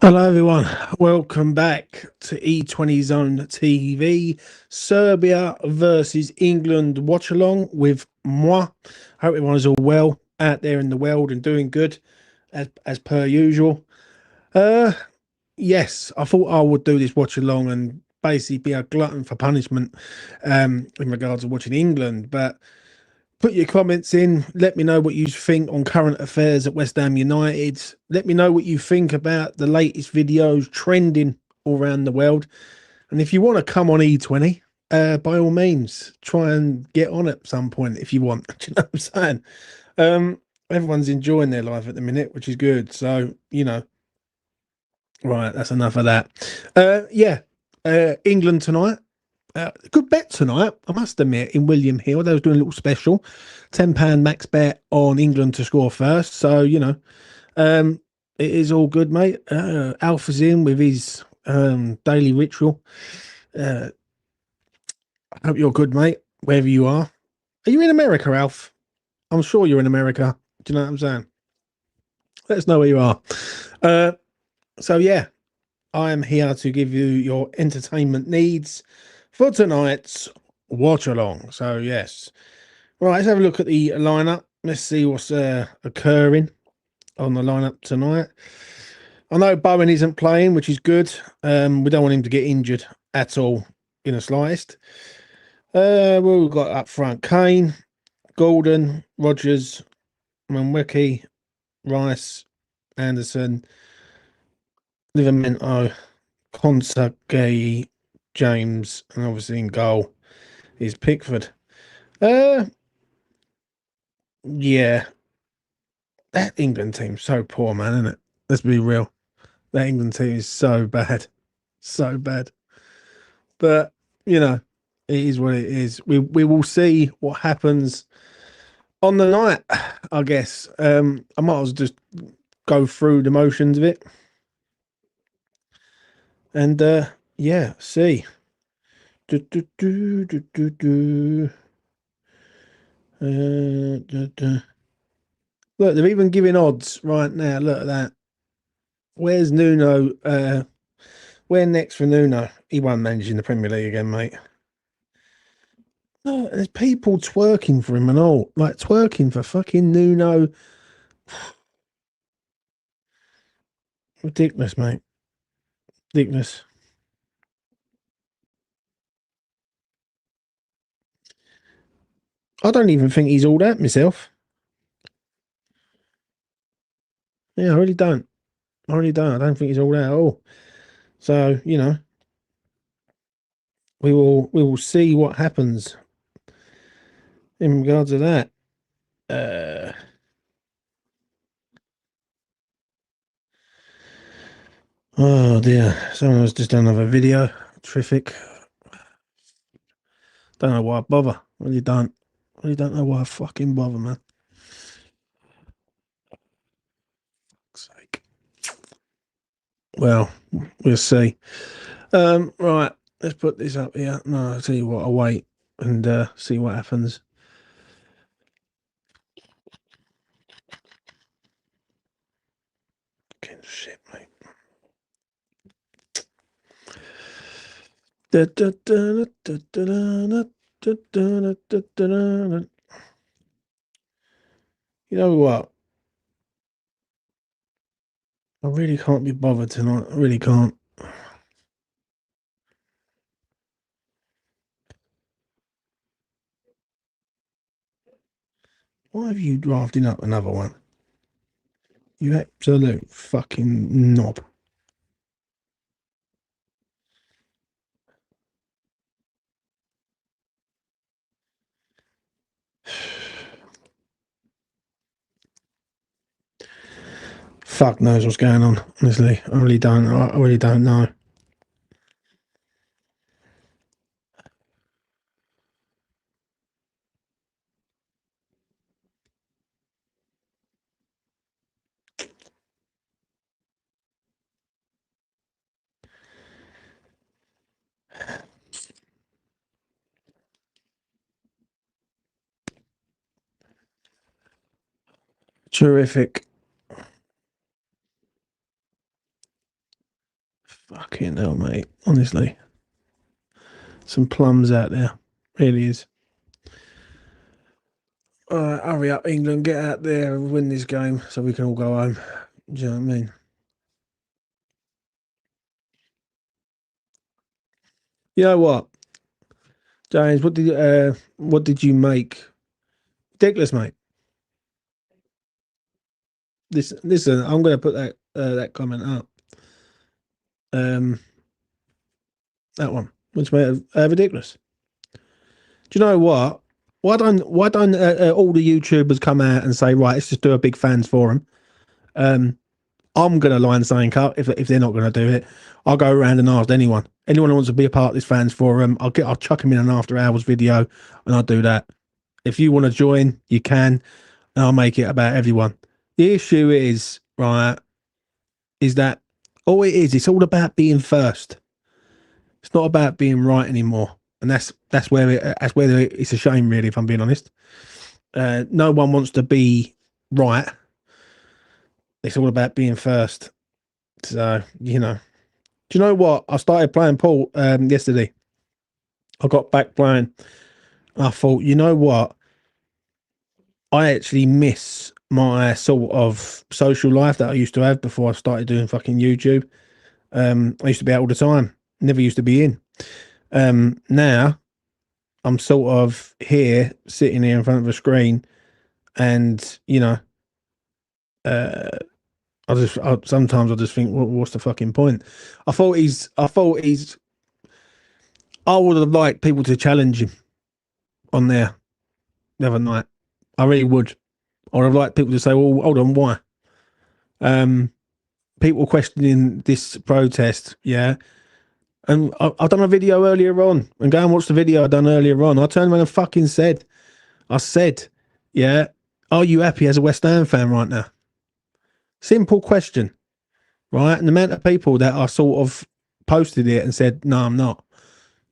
Hello, everyone. Welcome back to E20 Zone TV. Serbia versus England watch-along with moi. Hope everyone is all well out there in the world and doing good as per usual. Yes, I thought I would do this watch-along and basically be a glutton for punishment in regards to watching England, but put your comments in. Let me know what you think on current affairs at West Ham United. Let me know what you think about the latest videos trending all around the world. And if you want to come on E20, by all means, try and get on at some point if you want. Do you know what I'm saying? Everyone's enjoying their life at the minute, which is good. So, right, that's enough of that. England tonight. Good bet tonight, I must admit, in William Hill. They was doing a little special, £10 max bet on England to score first. So, it is all good, mate. Alpha's in with his daily ritual. I hope you're good, mate, wherever you are. Are you in America, Alf? I'm sure you're in America. Do you know what I'm saying? Let us know where you are. So, yeah, I am here to give you your entertainment needs for tonight's watch along. So, yes. Right, let's have a look at the lineup. Let's see what's occurring on the lineup tonight. I know Bowen isn't playing, which is good. We don't want him to get injured at all in the slightest. We've got up front Kane, Gordon, Rogers, Manwicki, Rice, Anderson, Livramento, Consagay, James, and obviously in goal is Pickford. Yeah, that England team's so poor, man, isn't it? Let's be real. That England team is so bad. So bad. But, it is what it is. We will see what happens on the night, I guess. I might as well just go through the motions of it. And see. Do, do, do, do, do, do. Look, they're even giving odds right now. Look at that. Where's Nuno? Where next for Nuno? He won't manage in the Premier League again, mate. No, there's people twerking for him and all. Like twerking for fucking Nuno. Ridiculous, mate. Ridiculous. I don't even think he's all that myself. Yeah, I really don't. I really don't. I don't think he's all that at all. So, we will see what happens in regards to that. Oh dear. Someone has just done another video. Terrific. Don't know why I bother. Really don't. Really don't know why I fucking bother, man. Fuck's sake. Well, we'll see. Right. Let's put this up here. No, I'll tell you what, I'll wait and see what happens. Fucking shit, mate. You know what? I really can't be bothered tonight. I really can't. Why have you drafted up another one? You absolute fucking knob. Fuck knows what's going on, honestly. I really don't. I really don't know. Terrific. Fucking hell, mate. Honestly, some plums out there. Really is. All right, hurry up, England. Get out there and win this game so we can all go home. Do you know what I mean? You know what, James? What did you make? Ridiculous, mate. Listen. I'm going to put that comment up. Um, that one, which made ridiculous. Do you know what? Why don't all the YouTubers come out and say, right, let's just do a big fans forum? I'm gonna line something up if they're not gonna do it. I'll go around and ask anyone who wants to be a part of this fans forum. I'll chuck them in an after hours video, and I'll do that. If you want to join, you can, and I'll make it about everyone. The issue is right is that all it is. It's all about being first. It's not about being right anymore, and that's where it's a shame, really. If I'm being honest, no one wants to be right. It's all about being first. So do you know what? I started playing pool yesterday. I got back playing. I thought, you know what? I actually miss my sort of social life that I used to have before I started doing fucking YouTube. I used to be out all the time. Never used to be in. Now I'm sort of here, sitting here in front of a screen, and uh, sometimes I just think, what's the fucking point? I would have liked people to challenge him on there the other night. I really would. I would have liked people to say, well, hold on, why? Um, People questioning this protest, yeah. And I've done a video earlier on, and go and watch the video I done earlier on. I turned around and fucking I said, yeah, are you happy as a West Ham fan right now? Simple question, right? And the amount of people that I sort of posted it and said, no, I'm not.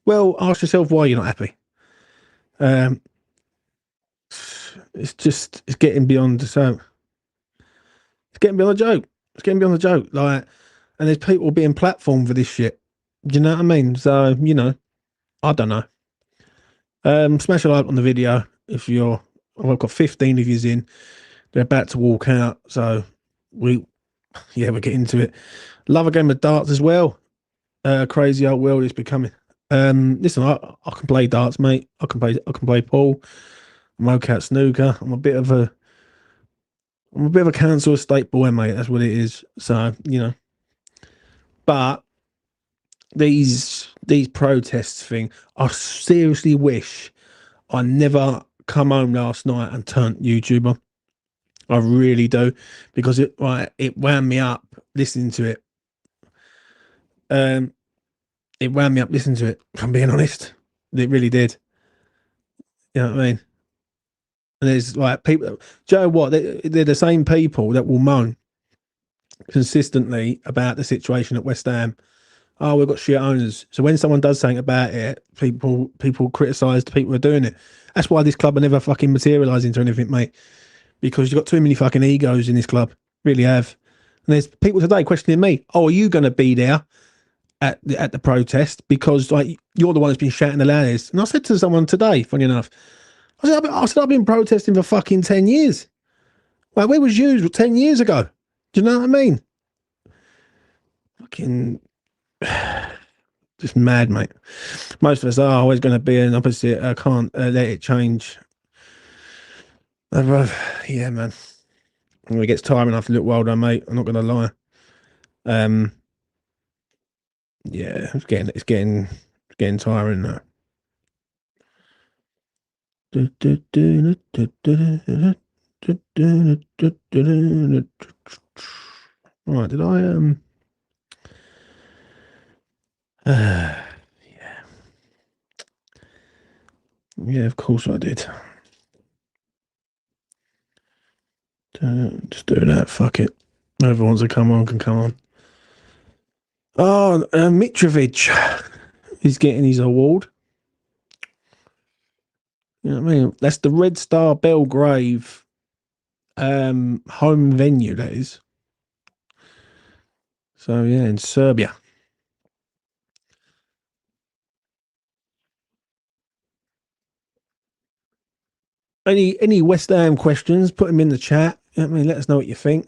Well, ask yourself why you're not happy. Um, it's getting beyond so. It's getting beyond a joke. It's getting beyond a joke. Like, and there's people being platformed for this shit. Do you know what I mean? So, I don't know. Smash a like on the video if you're. Well, I've got 15 of yous in. They're about to walk out. So we'll get into it. Love a game of darts as well. Crazy old world is becoming. Listen, I can play darts, mate. I can play pool. I'm okay at snooker. I'm a bit of a council estate boy, mate. That's what it is. So, but these protests thing, I seriously wish I never come home last night and turned YouTube on. I really do, because it wound me up listening to it. Um, it wound me up listening to it. If I'm being honest, it really did. You know what I mean? And there's like people. Do you know what? They're the same people that will moan consistently about the situation at West Ham. Oh, we've got shit owners. So when someone does something about it, people criticise the people who are doing it. That's why this club will never fucking materialise into anything, mate. Because you've got too many fucking egos in this club. Really have. And there's people today questioning me. Oh, are you going to be there at the protest? Because like you're the one who's been shouting the loudest. And I said to someone today, funny enough, I said I've been protesting for fucking 10 years. Like, where was you 10 years ago? Do you know what I mean? Fucking just mad, mate. Most of us are always going to be an opposite. I can't let it change. Yeah, man. When it gets tiring after a little while, though, mate. I'm not going to lie. Um, yeah, it's getting tiring now. Right, did I yeah. Yeah, of course I did. Just do that. Fuck it. Whoever wants to come on can come on. Oh, Mitrovic. He's getting his award. You know what I mean? That's the Red Star Belgrave home venue, that is. So yeah, in Serbia. Any West Ham questions? Put them in the chat. I mean, let us know what you think.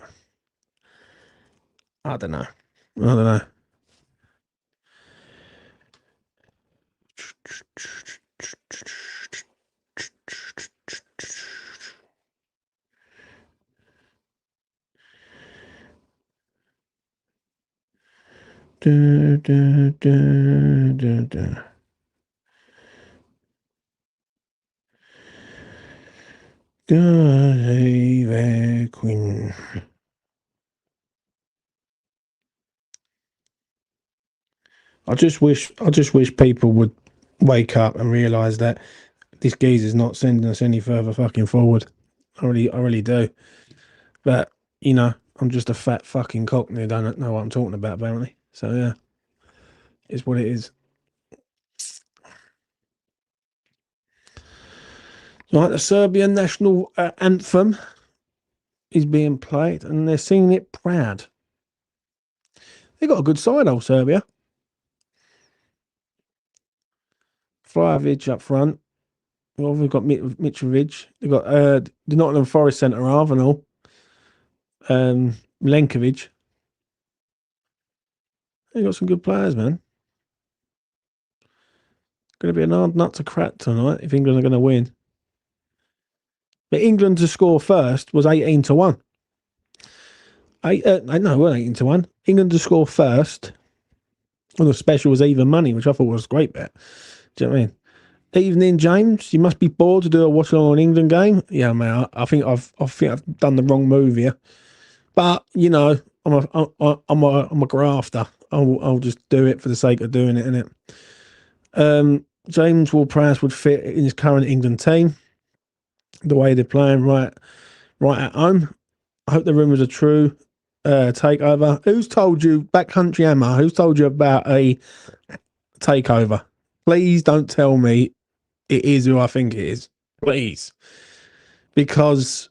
I don't know. I don't know. Queen. I just wish people would wake up and realise that this geezer's not sending us any further fucking forward. I really do. But I'm just a fat fucking cockney who don't know what I'm talking about, apparently. So yeah, it's what it is. Right, the Serbian national anthem is being played, and they're singing it proud. They got a good side, old Serbia. Flyovic up front. Well, we've got Mitrovic. They've got the Nottingham Forest centre half and all. Milenkovic. They got some good players, man. Going to be an hard nut to crack tonight if England are going to win. But England to score first was 18-1. No, it wasn't 18-1. England to score first. And the special was even money, which I thought was a great bet. Do you know what I mean? Evening, James. You must be bored to do a watch along on England game. Yeah, man. I think I've done the wrong move here. But I'm a grafter. I'll just do it for the sake of doing it, innit? James Ward-Prowse would fit in his current England team. The way they're playing right at home. I hope the rumours are true. Takeover. Who's told you, Backcountry Hammer? Who's told you about a takeover? Please don't tell me it is who I think it is. Please. Because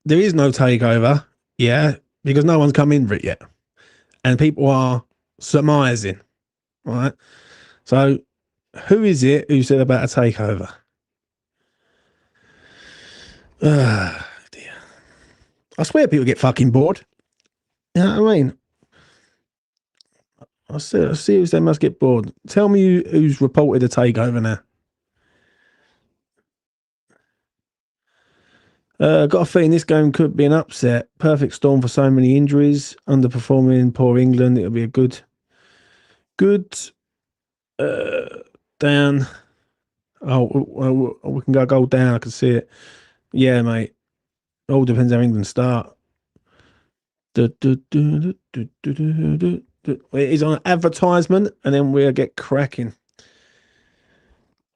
there is no takeover. Yeah. Because no one's come in for it yet. And people are surmising. Right. So who is it who said about a takeover? Dear. I swear people get fucking bored. You know what I mean? I see they must get bored. Tell me who's reported a takeover now. Got a feeling this game could be an upset. Perfect storm for so many injuries. Underperforming poor England. It'll be a good down. Oh, we can go goal down. I can see it. Yeah, mate. All depends how England start. It is on an advertisement, and then we'll get cracking.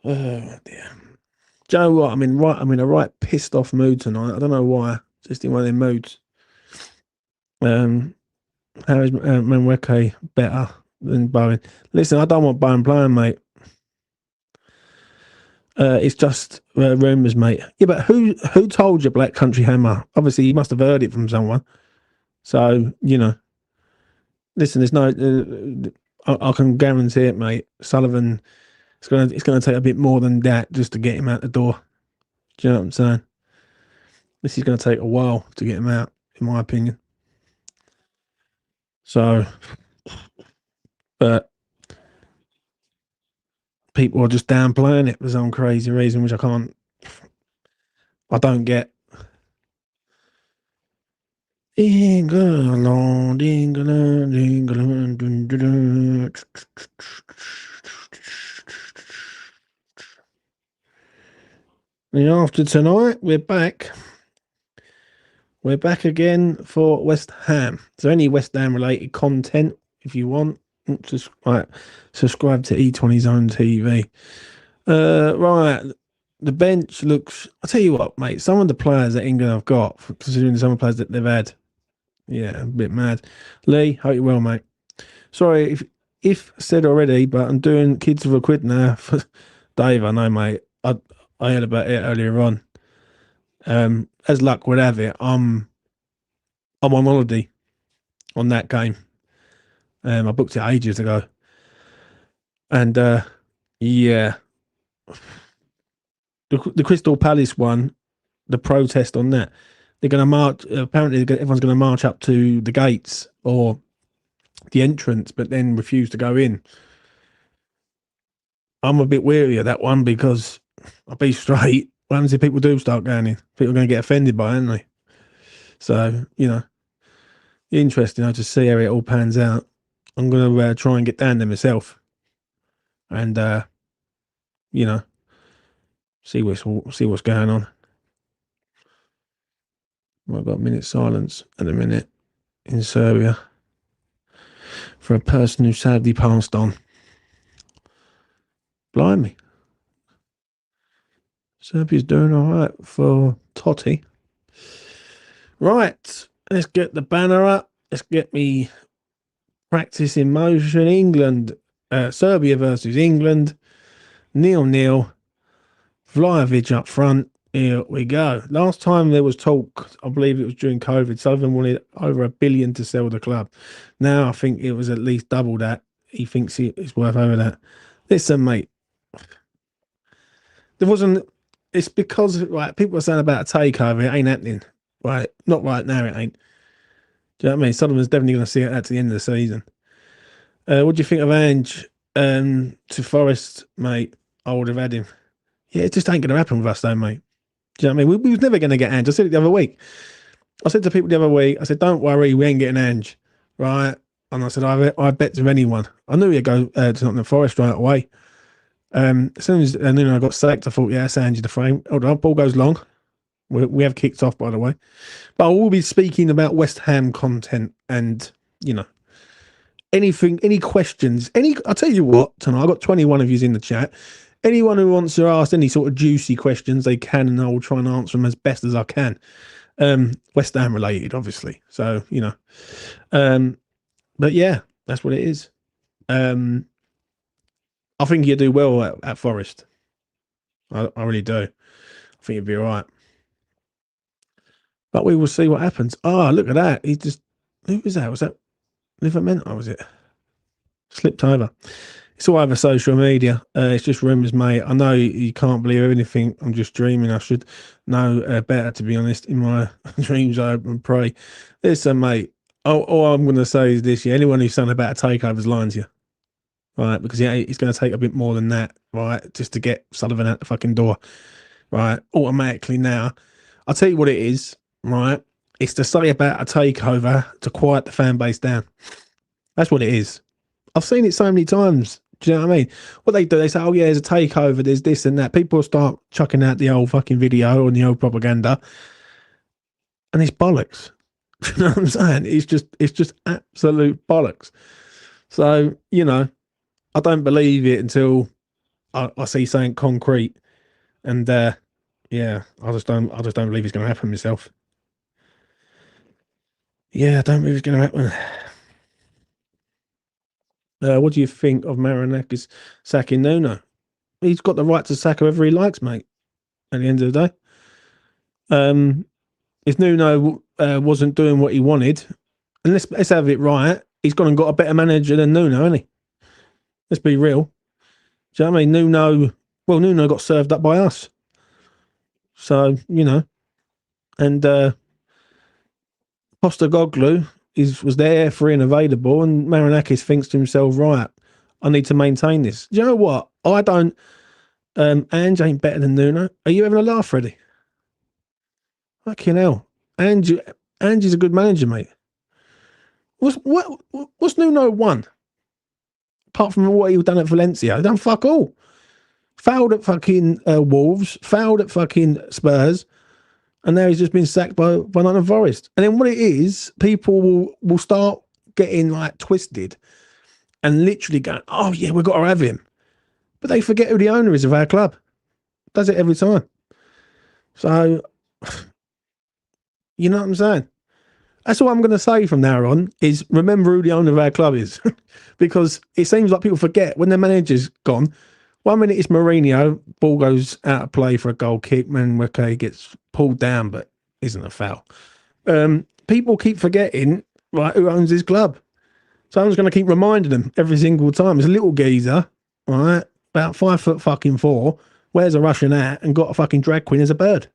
Oh dear. Joe, what? I'm in a right pissed off mood tonight. I don't know why. Just in one of them moods. How is Manweke better than Bowen? Listen, I don't want Bowen playing, mate. It's just rumours, mate. Yeah, but who told you, Black Country Hammer? Obviously, you must have heard it from someone. So listen. There's no. I can guarantee it, mate. Sullivan. It's gonna take a bit more than that just to get him out the door. Do you know what I'm saying? This is going to take a while to get him out, in my opinion. So, but people are just downplaying it for some crazy reason, which I don't get. England, England, England. And after tonight, we're back. We're back again for West Ham. So any West Ham related content, if you want, just subscribe to E20 Zone TV. Right, the bench looks. I'll tell you what, mate. Some of the players that England have got, considering some of the players that they've had, yeah, a bit mad. Lee, hope you're well, mate. Sorry if said already, but I'm doing kids for a quid now for Dave. I know, mate. I heard about it earlier on. As luck would have it, I'm on holiday on that game. I booked it ages ago, and yeah, the Crystal Palace one. the protest on that. They're going to march. Apparently, everyone's going to march up to the gates or the entrance, but then refuse to go in. I'm a bit weary of that one because I'll be straight. What happens if people do start going in? People are going to get offended by it, aren't they? So, interesting. I'll just see how it all pans out. I'm going to try and get down there myself and, see what's going on. Well, I've got a minute's silence at a minute in Serbia for a person who sadly passed on. Blimey. Serbia's doing all right for Totti. Right, let's get the banner up. Let's get me practice in motion. England, Serbia versus England. 0-0. Vlahovic up front. Here we go. Last time there was talk, I believe it was during COVID, Sullivan wanted over $1 billion to sell the club. Now I think it was at least double that. He thinks it's worth over that. Listen, mate. There wasn't. It's because people are saying about a takeover. It ain't happening. Right, not right now. It ain't. Do you know what I mean? Sullivan's definitely going to see it at the end of the season. What do you think of Ange to Forest, mate? I would have had him. Yeah, it just ain't going to happen with us, though, mate. Do you know what I mean? We was never going to get Ange. I said it the other week. I said to people the other week, I said, don't worry, we ain't getting Ange. Right? And I said, I bet to anyone. I knew he'd go to Nottingham Forest right away. As soon as I got sacked, I thought, yeah, that's Ange in the frame. Hold on, ball goes long. We have kicked off, by the way. But I will be speaking about West Ham content and, anything, any questions, I'll tell you what, tonight, I've got 21 of you in the chat. Anyone who wants to ask any sort of juicy questions, they can, and I will try and answer them as best as I can. West Ham related, obviously. So, but yeah, that's what it is. I think you do well at Forest. I really do. I think you'd be all right. But we will see what happens. Oh, look at that. Who was that? Was that Livermento, was it? Slipped over. It's all over social media. It's just rumours, mate. I know you can't believe anything. I'm just dreaming. I should know better, to be honest. In my dreams, I hope and pray. Listen, mate. All I'm going to say is this. Yeah, anyone who's saying about a takeover's lying to you. Right? Because it's going to take a bit more than that, right? Just to get Sullivan out the fucking door. Right? Automatically now. I'll tell you what it is, right? It's to say about a takeover to quiet the fan base down. That's what it is. I've seen it so many times. Do you know what I mean? What they do, they say, oh, yeah, there's a takeover, there's this and that. People start chucking out the old fucking video and the old propaganda. And it's bollocks. Do you know what I'm saying? It's just absolute bollocks. So, I don't believe it until I see something concrete. And yeah, I just don't believe it's gonna happen myself. Yeah, I don't believe it's gonna happen. What do you think of Marinakis sacking Nuno? He's got the right to sack whoever he likes, mate. At the end of the day, if Nuno wasn't doing what he wanted, and let's have it right, he's gone and got a better manager than Nuno, hasn't he? Let's be real. Do you know what I mean? Nuno got served up by us. So and Postecoglou was there, free and available, and Marinakis thinks to himself, right, I need to maintain this. Do you know what? I don't. Ange ain't better than Nuno. Are you having a laugh, Freddie? Fucking hell. Ange is a good manager, mate. What's Nuno won? Apart from what he done at Valencia, he done fuck all. Fouled at fucking Wolves, fouled at fucking Spurs, and now he's just been sacked by Nottingham Forest. And then what it is, people will start getting like twisted and literally going, oh yeah, we've got to have him. But they forget who the owner is of our club. Does it every time. So, you know what I'm saying? That's all I'm going to say from now on is remember who the owner of our club is. Because it seems like people forget when their manager's gone. 1 minute it's Mourinho, ball goes out of play for a goal kick, Manweke gets pulled down but isn't a foul. People keep forgetting who owns his club. So I'm just going to keep reminding them every single time. It's a little geezer, right, about 5'4", wears a Russian hat and got a fucking drag queen as a bird.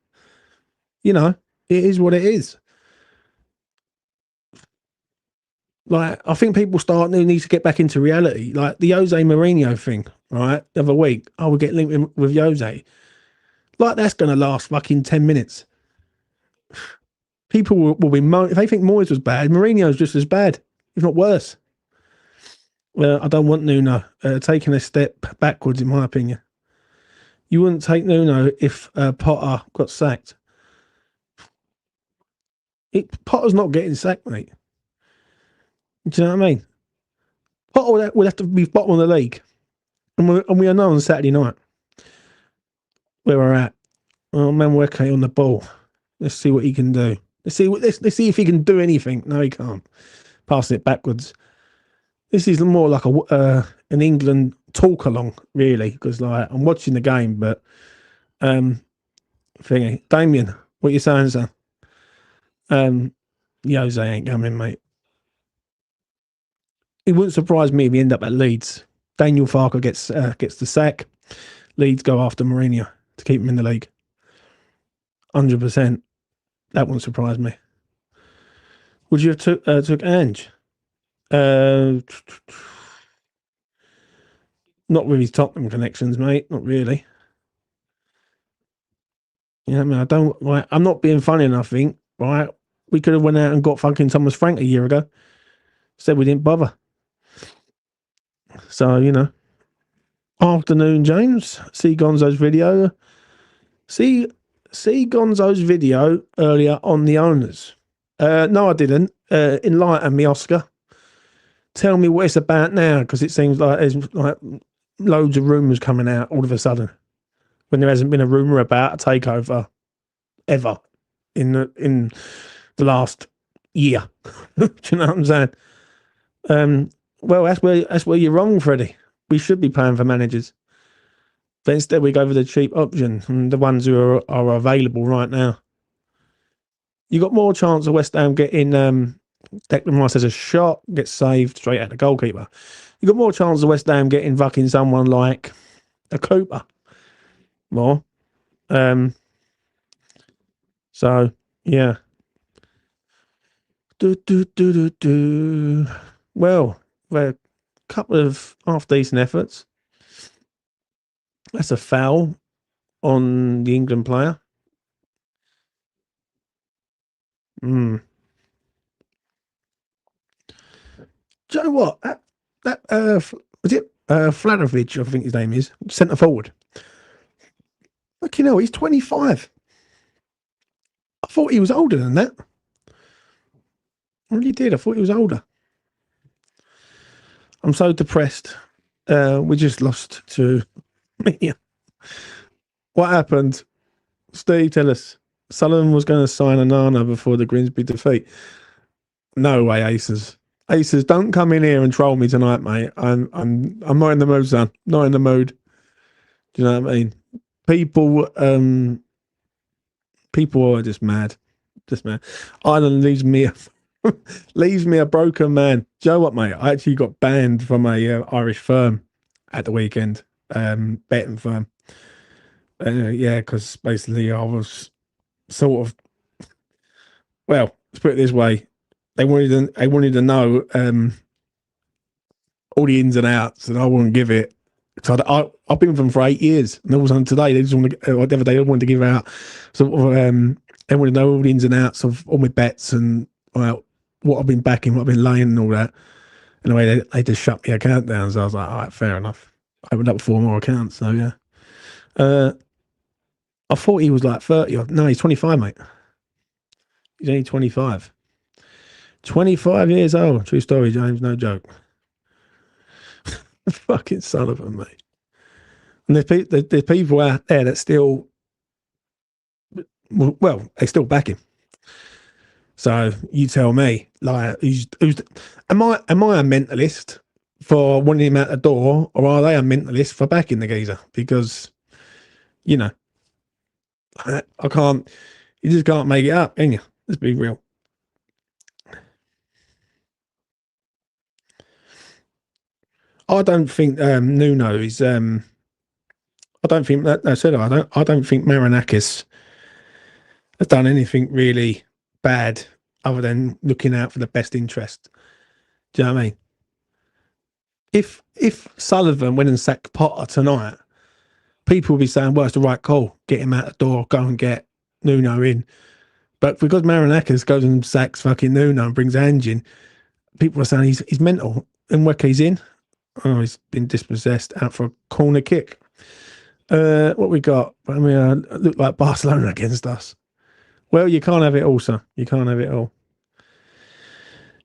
You know, it is what it is. Like, I think people need to get back into reality. Like the Jose Mourinho thing, right? The other week, oh, we get linked with Jose. Like that's going to last fucking 10 minutes. People will be, if they think Moyes was bad, Mourinho's just as bad, if not worse. Well, I don't want Nuno taking a step backwards, in my opinion. You wouldn't take Nuno if Potter got sacked. Potter's not getting sacked, mate. Do you know what I mean? Potter would have to be bottom of the league. And we are know on Saturday night where we're at. Oh, Manweke on the ball. Let's see what he can do. Let's see if he can do anything. No, he can't. Passing it backwards. This is more like an England talk along, really, because like I'm watching the game, but thingy, Damien, what you saying, sir? Jose ain't coming, mate. It wouldn't surprise me if he end up at Leeds. Daniel Farker gets the sack. Leeds go after Mourinho to keep him in the league. 100%. That wouldn't surprise me. Would you have took Ange? Not with his Tottenham connections, mate. Not really. You know what I mean? I'm not being funny enough, I think, right? We could have went out and got fucking Thomas Frank a year ago. Said we didn't bother. So, you know. Afternoon, James. See Gonzo's video. See Gonzo's video earlier on the owners. No, I didn't. Enlighten me, Oscar. Tell me what it's about now, because it seems like there's like loads of rumours coming out all of a sudden when there hasn't been a rumour about a takeover ever in the last year. Do you know what I'm saying? Well, that's where you're wrong, Freddie. We should be paying for managers, but instead we go for the cheap option and the ones who are available right now. You got more chance of West Ham getting Declan Rice has a shot, gets saved straight at the goalkeeper. You got more chance of West Ham getting fucking someone like a Cooper. More. So yeah. Well, a couple of half decent efforts. That's a foul on the England player. Do you know what? That was it Flanovich, I think his name is, centre forward. Fucking hell, he's 25. I thought he was older than that. I really did. I thought he was older. I'm so depressed. We just lost to me. What happened? Steve, tell us. Sullivan was going to sign Anana before the Grimsby defeat. No way, Aces. Aces, don't come in here and troll me tonight, mate. I'm not in the mood, son. Not in the mood. Do you know what I mean? People are just mad. Just mad. Ireland leaves me a broken man. Do you know what, mate? I actually got banned from a Irish firm at the weekend, betting firm. Yeah, because basically I was sort of, well, let's put it this way. They wanted to know all the ins and outs, and I wouldn't give it. So I've been with them for 8 years, and all of a sudden today they just want to, whatever they wanted to give out sort of they want to know all the ins and outs of all my bets and well, what I've been backing, what I've been laying, and all that. Anyway, they just shut my account down, so I was like, all right, fair enough. I opened up 4 more accounts, so yeah. I thought he was like 30. No, he's 25, mate. He's only 25. 25 years old. True story, James. No joke. Fucking son of a mate. And there's people out there that still, well, they still back him. So you tell me, like, am I a mentalist for wanting him out the door, or are they a mentalist for backing the geezer? Because, you know, I can't. You just can't make it up, can you? Let's be real. I don't think Nuno is. I don't think that. I said I don't think Marinakis done anything really bad other than looking out for the best interest. Do you know what I mean? If Sullivan went and sacked Potter tonight, people will be saying, "Well, it's the right call. Get him out the door. Go and get Nuno in." But because Marinakis goes and sacks fucking Nuno and brings Ange in, people are saying he's mental. And Weke's in. Oh, he's been dispossessed out for a corner kick. What we got? I mean, look like Barcelona against us. Well, you can't have it all, sir. You can't have it all.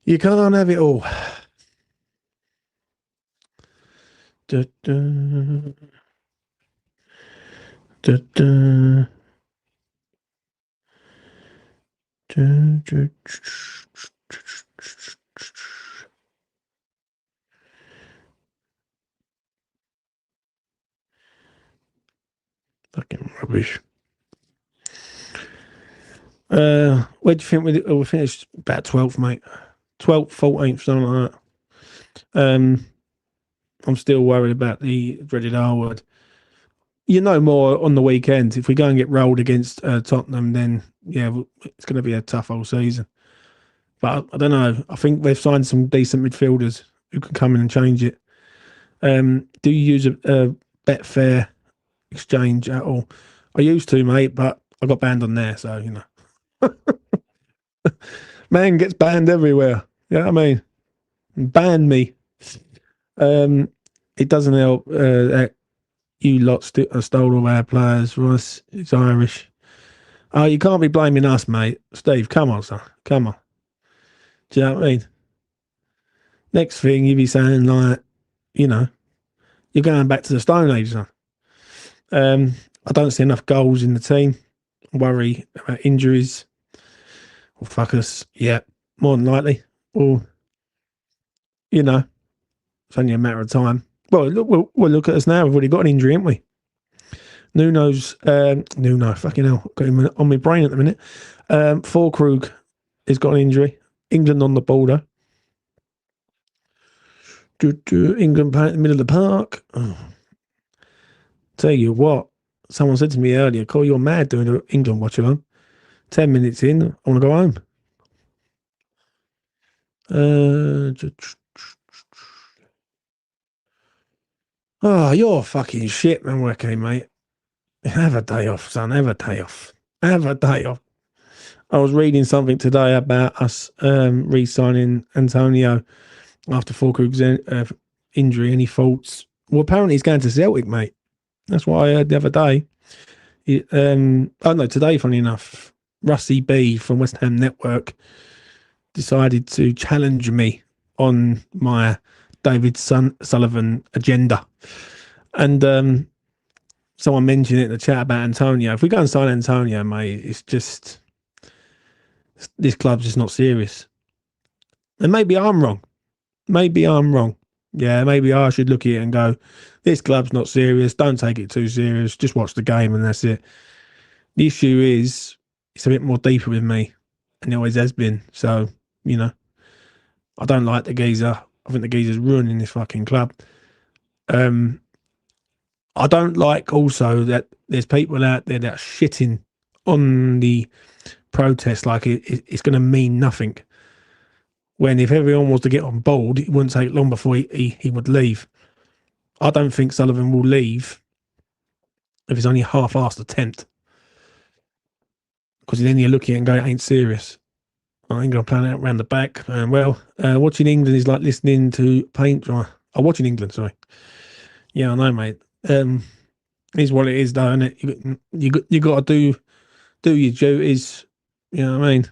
You can't have it all. Da, da, da, da. Fucking rubbish. Where do you think we finished? About 12th, mate. 12th, 14th, something like that. I'm still worried about the dreaded R word. You know more on the weekend. If we go and get rolled against Tottenham, then yeah, it's going to be a tough whole season. But I don't know. I think they've signed some decent midfielders who can come in and change it. Do you use a Betfair exchange at all? I used to, mate, but I got banned on there, so you know. Man gets banned everywhere. You know what I mean? Ban me. It doesn't help that you lot stole all our players. Ross is Irish. Oh, you can't be blaming us, mate. Steve, come on, son. Come on. Do you know what I mean? Next thing you'd be saying, like, you know, you're going back to the Stone Age, son. I don't see enough goals in the team. Worry about injuries. Or fuck us. Yeah, more than likely. Or, you know, it's only a matter of time. Well, look at us now. We've already got an injury, haven't we? Nuno, fucking hell, got him on my brain at the minute. Forkrug has got an injury. England on the border. England playing in the middle of the park. Oh. Tell you what, someone said to me earlier, "Call, you're mad doing an England watch-along." 10 minutes in, I want to go home. Oh, you're fucking shit, man, working, mate. Have a day off, son. Have a day off. Have a day off. I was reading something today about us re-signing Antonio after Fulkrug's injury. Any faults? Well, apparently he's going to Celtic, mate. That's what I heard the other day. Oh no, today, funny enough, Rusty B from West Ham Network decided to challenge me on my David Sullivan agenda. And someone mentioned it in the chat about Antonio. If we go and sign Antonio, mate, it's just, this club's just not serious. And maybe I'm wrong. Maybe I'm wrong. Yeah, maybe I should look at it and go, this club's not serious. Don't take it too serious. Just watch the game and that's it. The issue is, it's a bit more deeper with me, and it always has been. So, you know, I don't like the geezer. I think the geezer's ruining this fucking club. I don't like also that there's people out there that are shitting on the protest like it's going to mean nothing. When if everyone was to get on board, it wouldn't take long before he would leave. I don't think Sullivan will leave if it's only a half-assed attempt. Because then you're looking and go, it ain't serious. I ain't going to plan it out around the back. Watching England is like listening to paint dry. Oh, watching England, sorry. Yeah, I know, mate. Is what it is, though, isn't it? You got to do your duties. You know what I mean?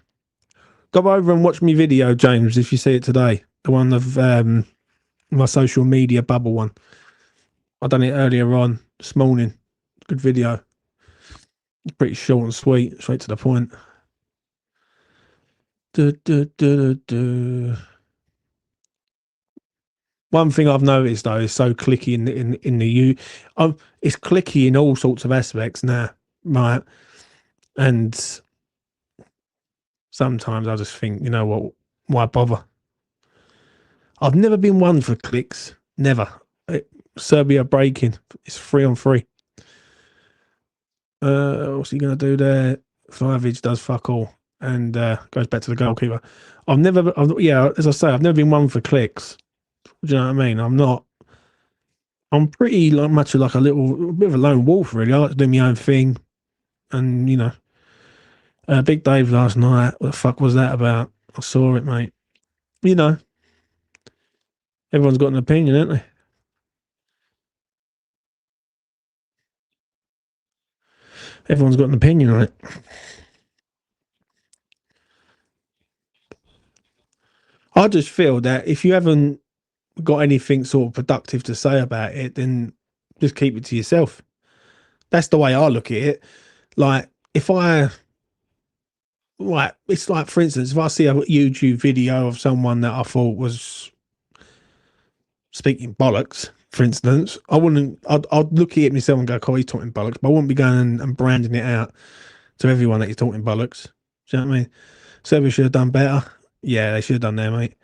Go over and watch me video, James, if you see it today. The one of my social media bubble one. I done it earlier on this morning. Good video. It's pretty short and sweet, straight to the point. One thing I've noticed though is so clicky in the U. It's clicky in all sorts of aspects now, right? And sometimes I just think, you know what? Why bother? I've never been one for clicks. Never. Serbia breaking. It's 3-on-3. What's he going to do there? Slavic does fuck all and goes back to the goalkeeper. Yeah, as I say, I've never been one for clicks. Do you know what I mean? I'm not. I'm pretty like much like a bit of a lone wolf, really. I like to do my own thing, and Big Dave last night. What the fuck was that about? I saw it, mate. You know, everyone's got an opinion, haven't they? Everyone's got an opinion on it. I just feel that if you haven't got anything sort of productive to say about it, then just keep it to yourself. That's the way I look at it. Like, if I, like, it's like, for instance, if I see a YouTube video of someone that I thought was speaking bollocks, for instance, I wouldn't, I'd look at it myself and go, oh, he's talking bollocks, but I wouldn't be going and branding it out to everyone that he's talking bollocks. Do you know what I mean? Serbia should have done better. Yeah, they should have done there, mate.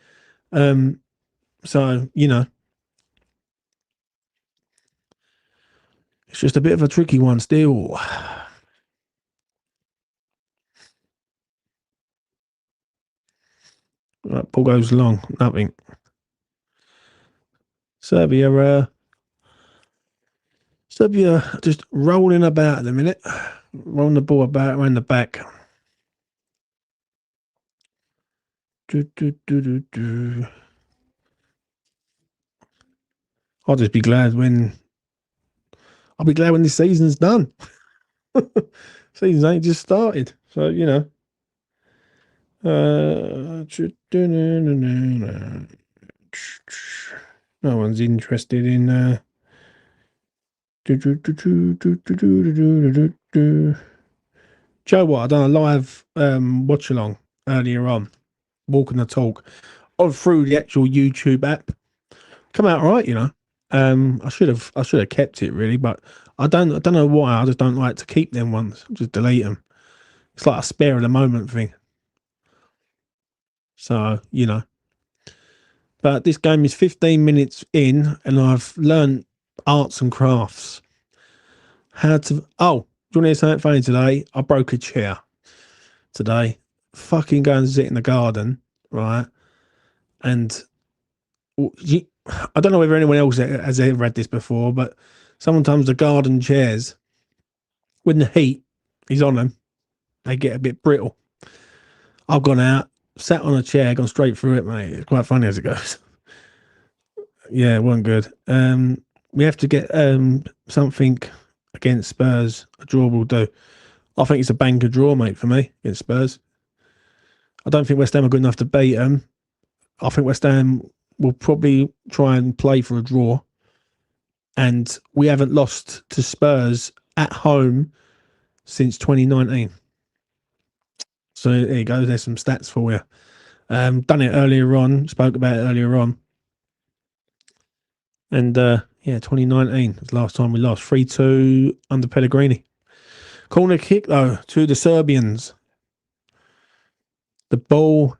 Um, so, it's just a bit of a tricky one still. Right, ball goes long, nothing. Serbia, Serbia just rolling about at the minute, rolling the ball about around the back. Do, do, do, do, do. I'll just be glad when I'll be glad when this season's done. Season's ain't just started, so no one's interested in. Joe, what I done a live watch-along earlier on, walking the talk, on through the actual YouTube app. Come out all right. I should have kept it really, but I don't know why. I just don't like to keep them ones. Just delete them. It's like a spare of the moment thing. So but this game is 15 minutes in, and I've learned arts and crafts. How to? Oh, do you want to hear something funny today? I broke a chair today. Fucking go and sit in the garden, right? And I don't know whether anyone else has ever read this before, but sometimes the garden chairs, when the heat is on them, they get a bit brittle. I've gone out, sat on a chair, gone straight through it, mate. It's quite funny as it goes. Yeah, it wasn't good. We have to get something against Spurs. A draw will do. I think it's a banker draw, mate, for me against Spurs. I don't think West Ham are good enough to beat them. I think West Ham will probably try and play for a draw. And we haven't lost to Spurs at home since 2019. So there you go. There's some stats for you. Done it earlier on. Spoke about it earlier on. And yeah, 2019 was the last time we lost. 3-2 under Pellegrini. Corner kick, though, to the Serbians. The ball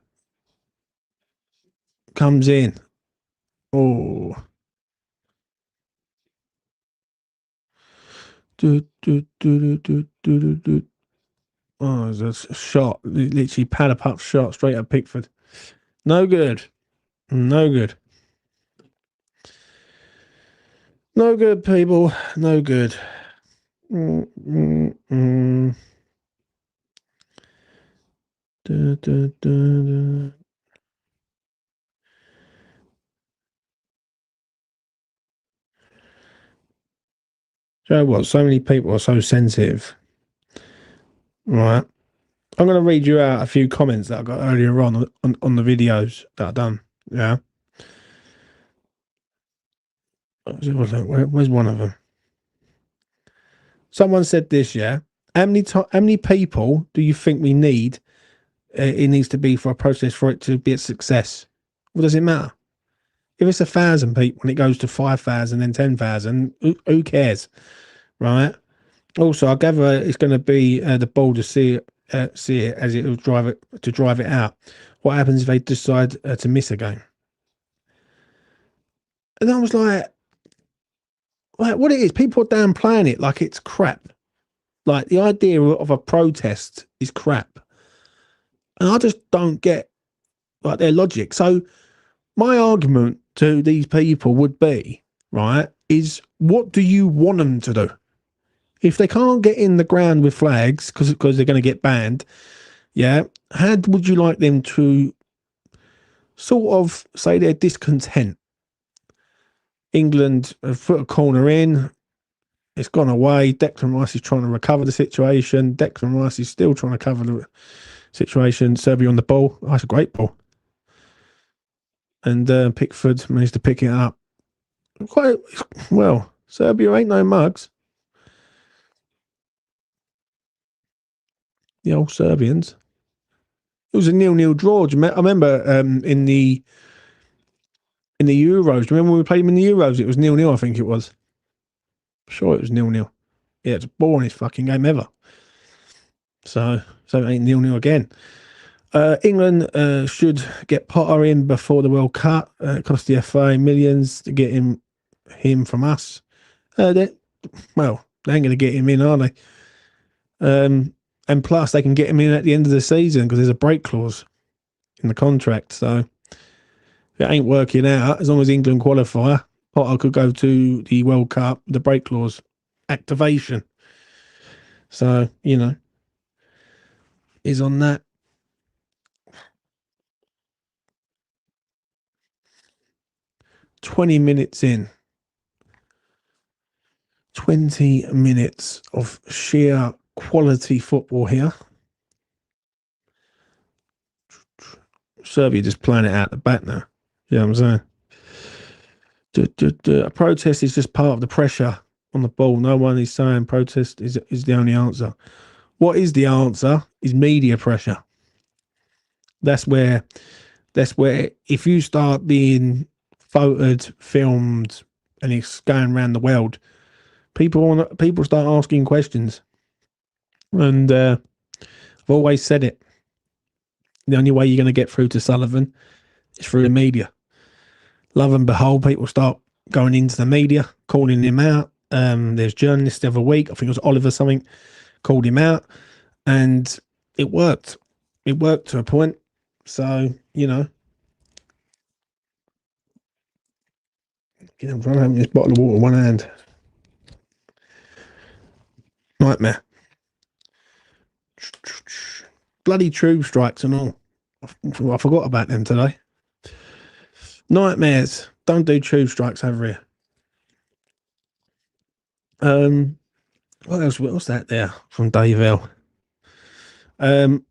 comes in. Oh. Do, do, do, do, do, do, do. Oh, there's a shot. Literally pad up shot straight at Pickford. No good. No good. No good, people. No good. Mm, mm, mm. Da, da, da, da. You know what? So many people are so sensitive. Right. I'm going to read you out a few comments that I got earlier on the videos that I've done. Yeah. Where's one of them? Someone said this, yeah. How many people do you think we need? It needs to be for a process for it to be a success. What does it matter? If it's 1,000 people and it goes to 5,000, then 10,000, who cares, right? Also, I gather it's going to be the ball to see it as it will drive it out. What happens if they decide to miss a game? And I was like what it is, people are downplaying it like it's crap. Like the idea of a protest is crap, and I just don't get like their logic. So my argument to these people would be, right, is what do you want them to do? If they can't get in the ground with flags because they're going to get banned, yeah, how would you like them to sort of say they're discontent? England have put a corner in. It's gone away. Declan Rice is trying to recover the situation. Declan Rice is still trying to cover the situation. Serbia on the ball. Oh, that's a great ball. And Pickford managed to pick it up. Quite well. Serbia ain't no mugs. The old Serbians. It was a 0-0 draw. I remember in the Euros. Do you remember when we played them in the Euros? It was 0-0, I think it was. Sure, it was 0-0. Yeah, it's the boringest fucking game ever. So it ain't 0-0 again. England should get Potter in before the World Cup. It cost the FA millions to get him from us. They ain't going to get him in, are they? And plus, they can get him in at the end of the season because there's a break clause in the contract. So if it ain't working out, as long as England qualify, Potter could go to the World Cup, the break clause activation. So, is on that. "20 minutes in. 20 minutes of sheer quality football here. Serbia just playing it out the back now. You know what I'm saying? A protest is just part of the pressure on the ball. No one is saying protest is the only answer. What is the answer is media pressure. That's where if you start being photoed, filmed, and it's going around the world, people start asking questions. And I've always said it. The only way you're going to get through to Sullivan is through the media. Love and behold, people start going into the media, calling him out. There's journalists the other week, I think it was Oliver something, called him out, and it worked. It worked to a point. So, I'm trying to have this bottle of water in one hand. Nightmare. Bloody tube strikes and all. I forgot about them today. Nightmares. Don't do tube strikes over here. What else? What's that there from Dave L?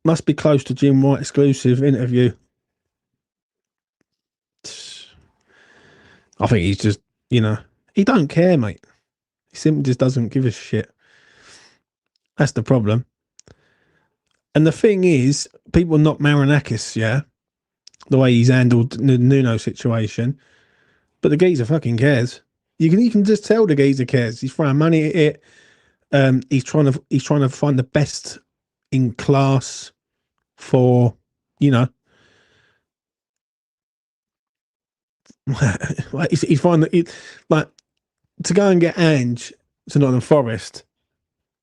Must be close to Jim White exclusive interview. I think he's just, he don't care, mate. He simply just doesn't give a shit. That's the problem. And the thing is, people knock Marinakis, yeah, the way he's handled the Nuno situation, but the geezer fucking cares. You can just tell the geezer cares. He's throwing money at it. He's trying to find the best in class for, like he's finding it, like to go and get Ange to Nottingham Forest.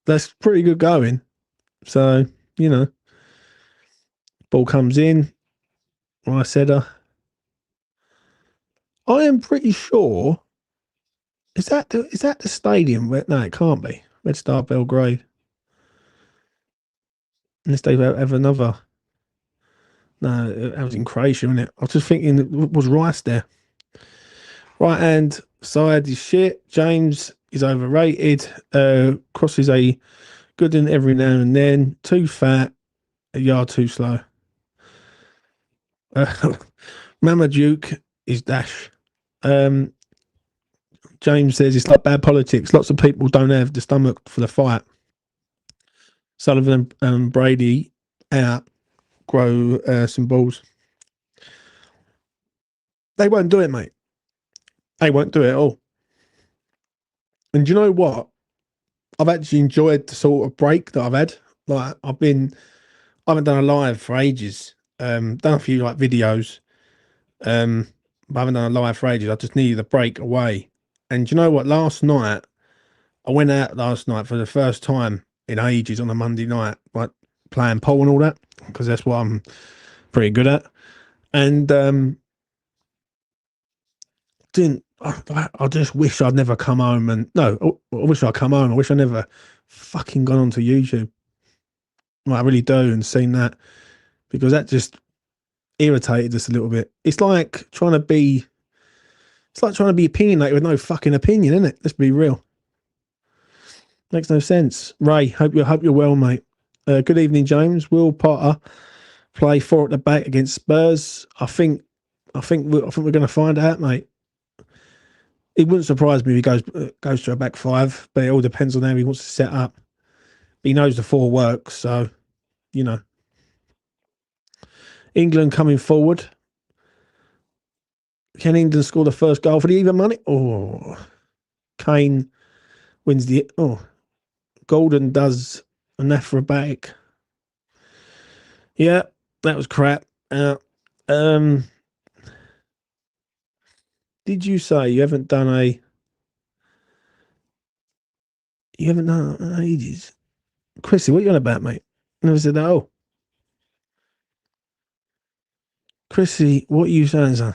That's pretty good going. So, ball comes in. I said, I am pretty sure. Is that the stadium? No, it can't be. Red Star Belgrade. Unless they have another. No, that was in Croatia, wasn't it? I was just thinking, was Rice there? Right hand side is shit. James is overrated. Crosses a good in every now and then. Too fat. A yard too slow. Mama Duke is dash. James says it's like bad politics. Lots of people don't have the stomach for the fight. Sullivan and Brady out grow some balls. They won't do it, mate. They won't do it at all. And do you know what? I've actually enjoyed the sort of break that I've had. Like I haven't done a live for ages. Done a few like videos. But I haven't done a live for ages. I just needed a break away. And do you know what? I went out last night for the first time in ages on a Monday night, like playing pool and all that, because that's what I'm pretty good at. And didn't I just wish I'd never come home and no, I wish I'd come home. I wish I never fucking gone onto YouTube. Like, I really do and seen that because that just irritated us a little bit. It's like trying to be opinionated with no fucking opinion, isn't it? Let's be real. Makes no sense. Ray, hope you're well, mate. Good evening, James. Will Potter play four at the back against Spurs? I think we're going to find out, mate. It wouldn't surprise me if he goes to a back five, but it all depends on how he wants to set up. He knows the four works, so you know. England coming forward. Can England score the first goal for the even money? Oh, Kane wins the. Oh, Golden does an acrobatic. Yeah, that was crap. Um, did you say you haven't done it in ages? Chrissy, what are you on about, mate? Never said that. Oh, Chrissy, what are you saying, son?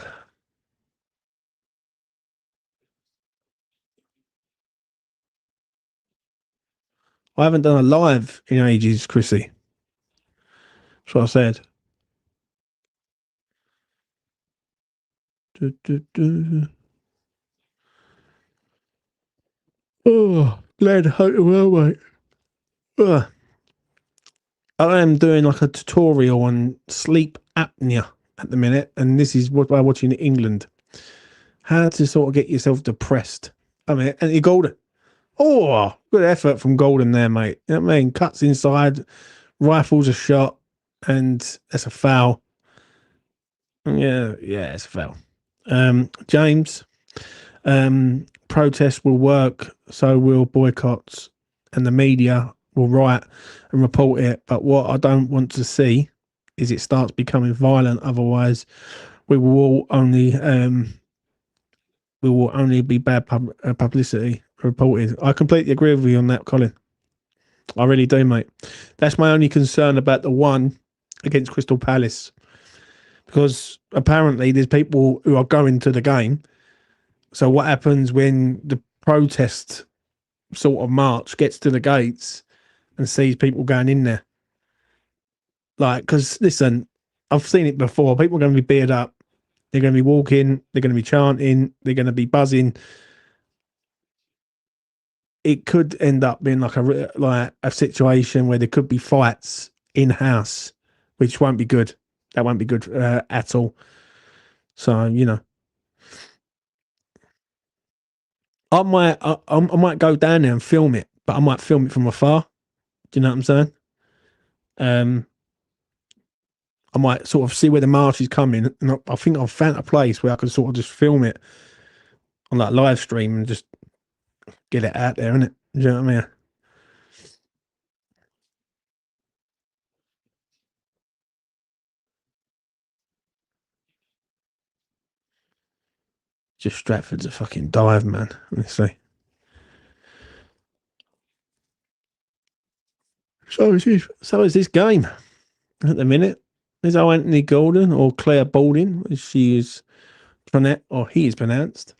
I haven't done a live in ages, Chrissy. That's what I said. Du, du, du. Oh, glad hope you're well, mate. Ugh. I am doing like a tutorial on sleep apnea at the minute, and this is what I'm watching in England. How to sort of get yourself depressed. I mean, and you Golden. Oh, good effort from Golden there, mate. You know what I mean? Cuts inside, rifles a shot, and that's a foul. Yeah, yeah, it's a foul. James, protests will work, so will boycotts, and the media will write and report it. But what I don't want to see is it starts becoming violent. Otherwise, we will all only we will only be bad publicity reported. I completely agree with you on that, Colin. I really do, mate. That's my only concern about the one against Crystal Palace because apparently there's people who are going to the game. So what happens when the protest sort of march gets to the gates and sees people going in there? Like, because listen, I've seen it before. People are going to be beard up. They're going to be walking. They're going to be chanting. They're going to be buzzing. It could end up being like a situation where there could be fights in house, which won't be good. That won't be good at all. So I might go down there and film it, but I might film it from afar. Do you know what I'm saying? Um, I might sort of see where the march is coming, and I think I've found a place where I can sort of just film it on that live stream and just get it out there, innit? Do you know what I mean? Just Stratford's a fucking dive, man. Honestly. So is this game at the minute. There's old Anthony Golden or Claire Balding, as she is pronounced, or he is pronounced.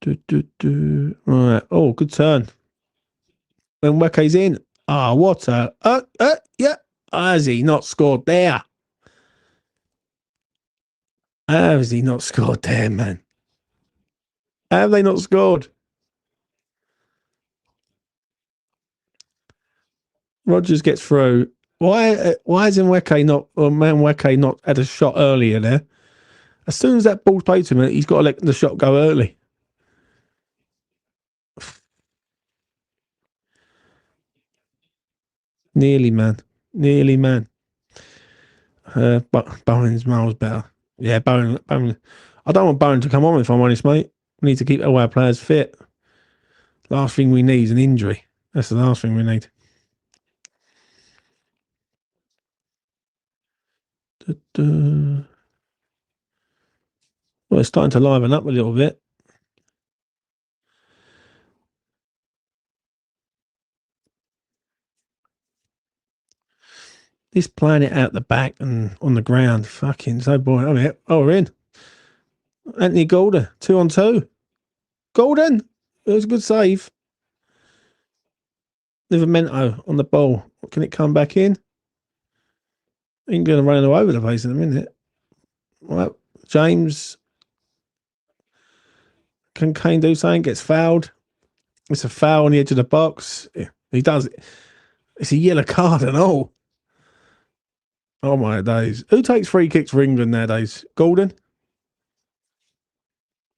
Right. Oh, good turn. When Weke's in. Ah, what a. Yeah. Has he not scored there? How has he not scored there, man? How have they not scored? Rogers gets through. Why is Nweke not or Man Weke not had a shot earlier there? As soon as that ball's played to him, he's got to let the shot go early. Nearly, man. Nearly, man. But Bowen's miles better. Yeah, Bowen. I don't want Bowen to come on if I'm honest, mate. We need to keep all our players fit. Last thing we need is an injury. That's the last thing we need. Well, it's starting to liven up a little bit. This playing it out the back and on the ground. Fucking so boring. Oh, yeah. Oh, we're in. Anthony Golden, 2-on-2. Golden. It was a good save. Livramento on the ball. Can it come back in? England are running all over the place in a minute. Right. James. Can Kane do something? Gets fouled. It's a foul on the edge of the box. He does it. It's a yellow card and all. Oh my days. Who takes free kicks for England nowadays? Golden?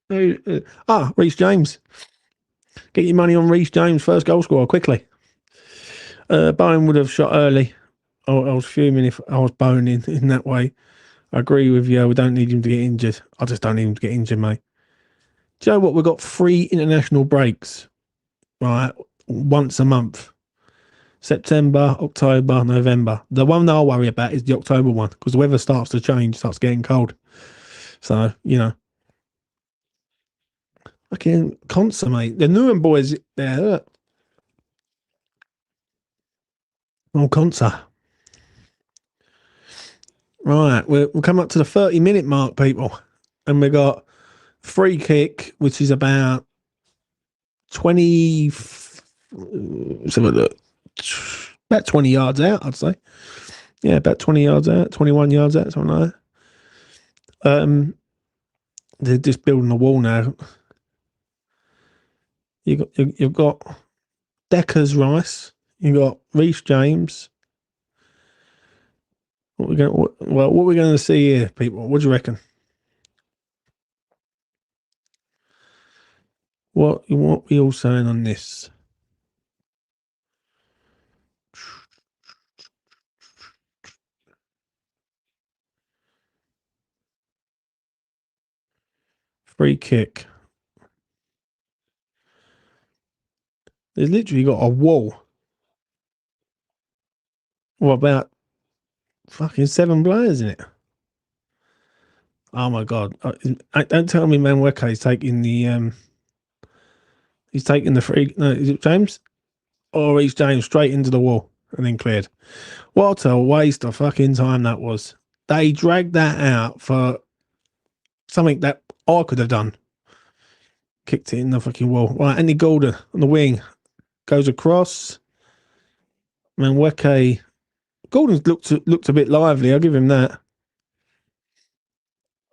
Reece James. Get your money on Reece James, first goal scorer, quickly. Bowen would have shot early. I was fuming if I was boning in that way. I agree with you. We don't need him to get injured. I just don't need him to get injured, mate. Do you know what? We've got 3 international breaks, right? Once a month. September, October, November. The one that I'll worry about is the October one because the weather starts to change, starts getting cold. So, I can consummate. The Newham boys there. Oh, Consa. Right, we'll come up to the 30-minute mark, people. And we got free kick, which is about 20. Let's have a look. About 20 yards out, I'd say. Yeah, about 20 yards out, 21 yards out, something like that. They're just building a wall now. You've got Decker's Rice. You've got Reece James. What we're going to see here, people? What do you reckon? What we all saying on this? Free kick. There's literally got a wall. What about fucking 7 players in it? Oh my god! Don't tell me Manweke is taking the He's taking the free. No, is it James? Or he's James straight into the wall and then cleared. What a waste of fucking time that was. They dragged that out for something that I could have done. Kicked it in the fucking wall. Right, Andy Golden on the wing goes across. Manweke. Golden's looked a bit lively. I'll give him that.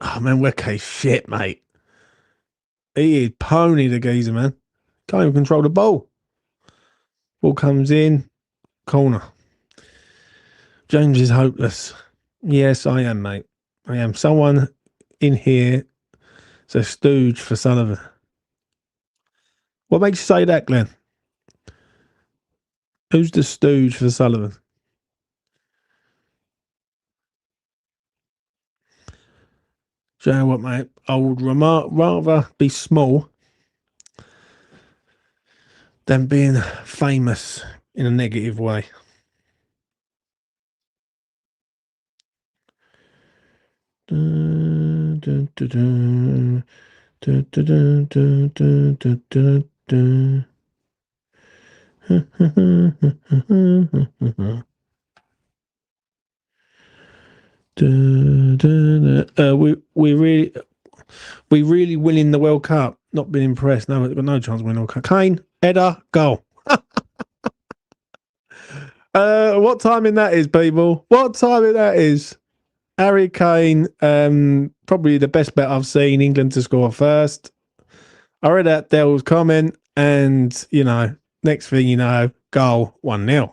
Oh, Manweke, shit, mate. He is pony the geezer, man. Can't even control the ball. Ball comes in. Corner. James is hopeless. Yes, I am, mate. I am. Someone in here is a stooge for Sullivan. What makes you say that, Glenn? Who's the stooge for Sullivan? Do you know what, mate? I would rather be small than being famous in a negative way. We really winning the World Cup. Not been impressed. No, we've got no chance of winning the World Cup. Kane, header, goal. What timing that is, people? What timing that is? Harry Kane, probably the best bet I've seen England to score first. I read out Dell's comment, and next thing you know, goal 1-0.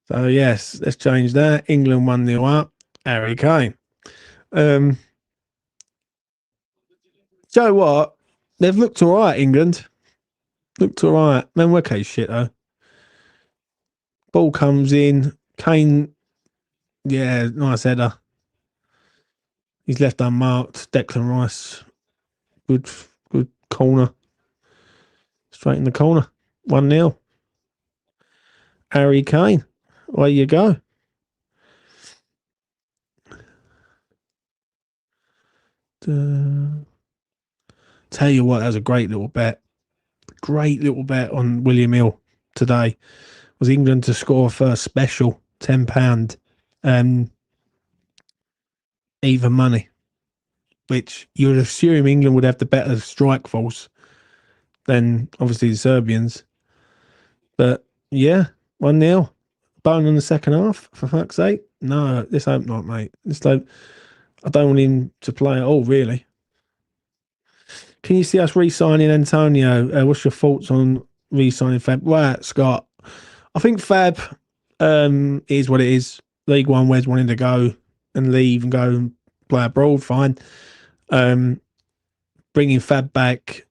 So yes, let's change that. England 1-0 up. Harry Kane. Joe, what? They've looked all right, England. Looked all right. Manweke's shit, though. Ball comes in. Kane, yeah, nice header. He's left unmarked. Declan Rice, good corner. Straight in the corner. 1-0. Harry Kane. Away you go. Tell you what, that was a great little bet. Great little bet on William Hill today. Was England to score first special, £10. um, even money, which you would assume England would have the better strike force than obviously the Serbians. But yeah, 1-0. Bone in the second half, for fuck's sake. No, this hope not, mate. This like I don't want him to play at all, really. Can you see us re-signing Antonio? What's your thoughts on re-signing Fab? Right, Scott. I think Fab is what it is. League One, where's wanting to go and leave and go and play abroad, fine. Um, Bringing Fab back,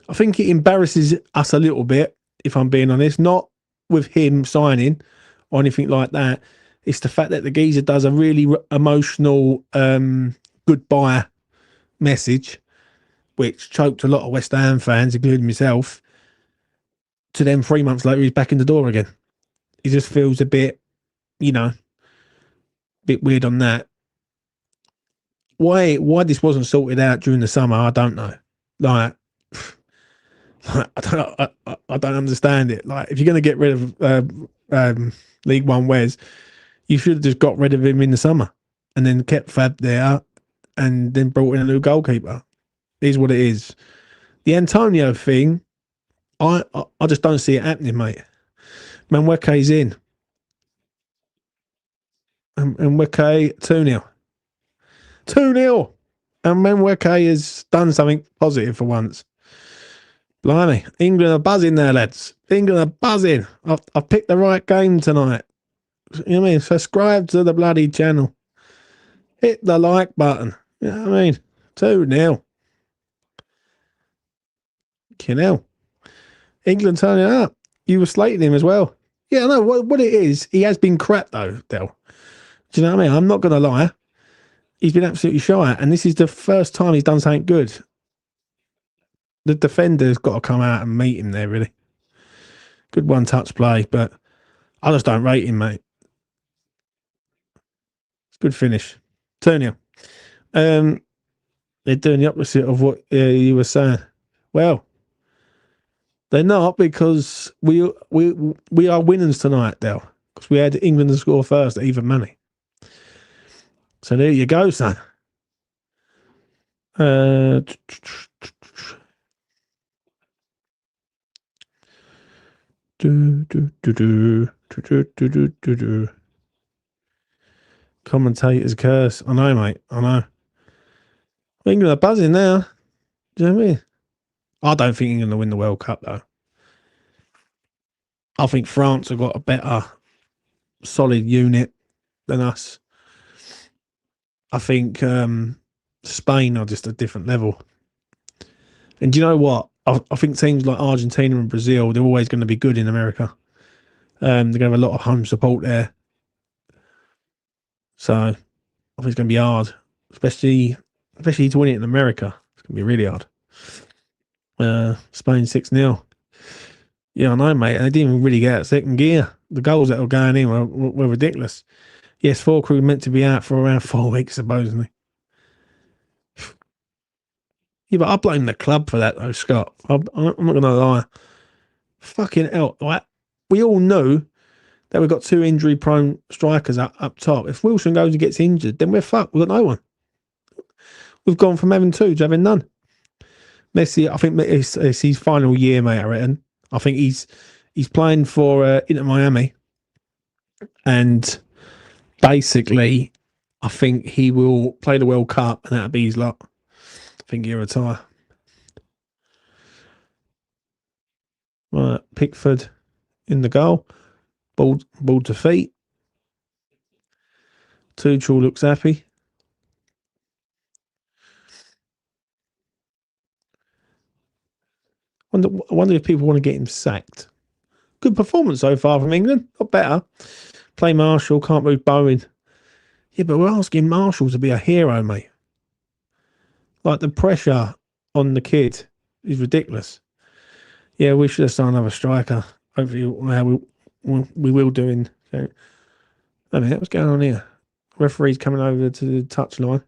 I think it embarrasses us a little bit, if I'm being honest. Not with him signing or anything like that. It's the fact that the geezer does a really emotional goodbye message, which choked a lot of West Ham fans, including myself. To then 3 months later, he's back in the door again. He just feels a bit, a bit weird on that. Why this wasn't sorted out during the summer, I don't know. Like, I don't understand it. Like, if you're going to get rid of League One Wes, you should have just got rid of him in the summer and then kept Fab there and then brought in a new goalkeeper. It is what it is. The Antonio thing, I just don't see it happening, mate. Manweke's in. And Weke 2-0. 2-0. And Manweke has done something positive for once. Blimey. England are buzzing there, lads. England are buzzing. I've picked the right game tonight. You know what I mean? Subscribe to the bloody channel. Hit the like button. You know what I mean? 2-0. Hell. England turning up. You were slating him as well. Yeah, I know. What it is, he has been crap, though, Del. Do you know what I mean? I'm not going to lie. He's been absolutely shy. And this is the first time he's done something good. The defender's got to come out and meet him there, really. Good one-touch play, but I just don't rate him, mate. It's a good finish. 2-0. They're doing the opposite of what you were saying. Well, they're not because we are winners tonight, Del. Because we had England to score first at even money. So there you go, son. Commentator's curse. I know, mate. I know. England are buzzing now. Do you know what I mean? I don't think England will win the World Cup, though. I think France have got a better, solid unit than us. I think Spain are just a different level. And do you know what? I think teams like Argentina and Brazil, they're always going to be good in America. They're going to have a lot of home support there. So I think it's going to be hard, especially to win it in America. It's going to be really hard. Spain 6-0. Yeah, I know, mate. And they didn't even really get out second gear. The goals that were going in were ridiculous. Yes, 4 crew meant to be out for around 4 weeks, supposedly. Yeah, but I blame the club for that, though, Scott. I'm not going to lie. Fucking hell. Like, we all knew that we've got 2 injury-prone strikers up top. If Wilson goes and gets injured, then we're fucked. We've got no one. We've gone from having 2 to having none. Messi, I think it's his final year, mate, I reckon. I think he's playing for Inter Miami. And basically, I think he will play the World Cup and that'll be his lot. I think he'll retire. Right, Pickford in the goal. Ball to feet. Tuchel looks happy. I wonder if people want to get him sacked. Good performance so far from England. Not better. Play Marshall, can't move Bowen. Yeah, but we're asking Marshall to be a hero, mate. Like, the pressure on the kid is ridiculous. Yeah, we should have signed another striker. Hopefully, we will do in. So, I mean, what's going on here? Referee's coming over to the touchline.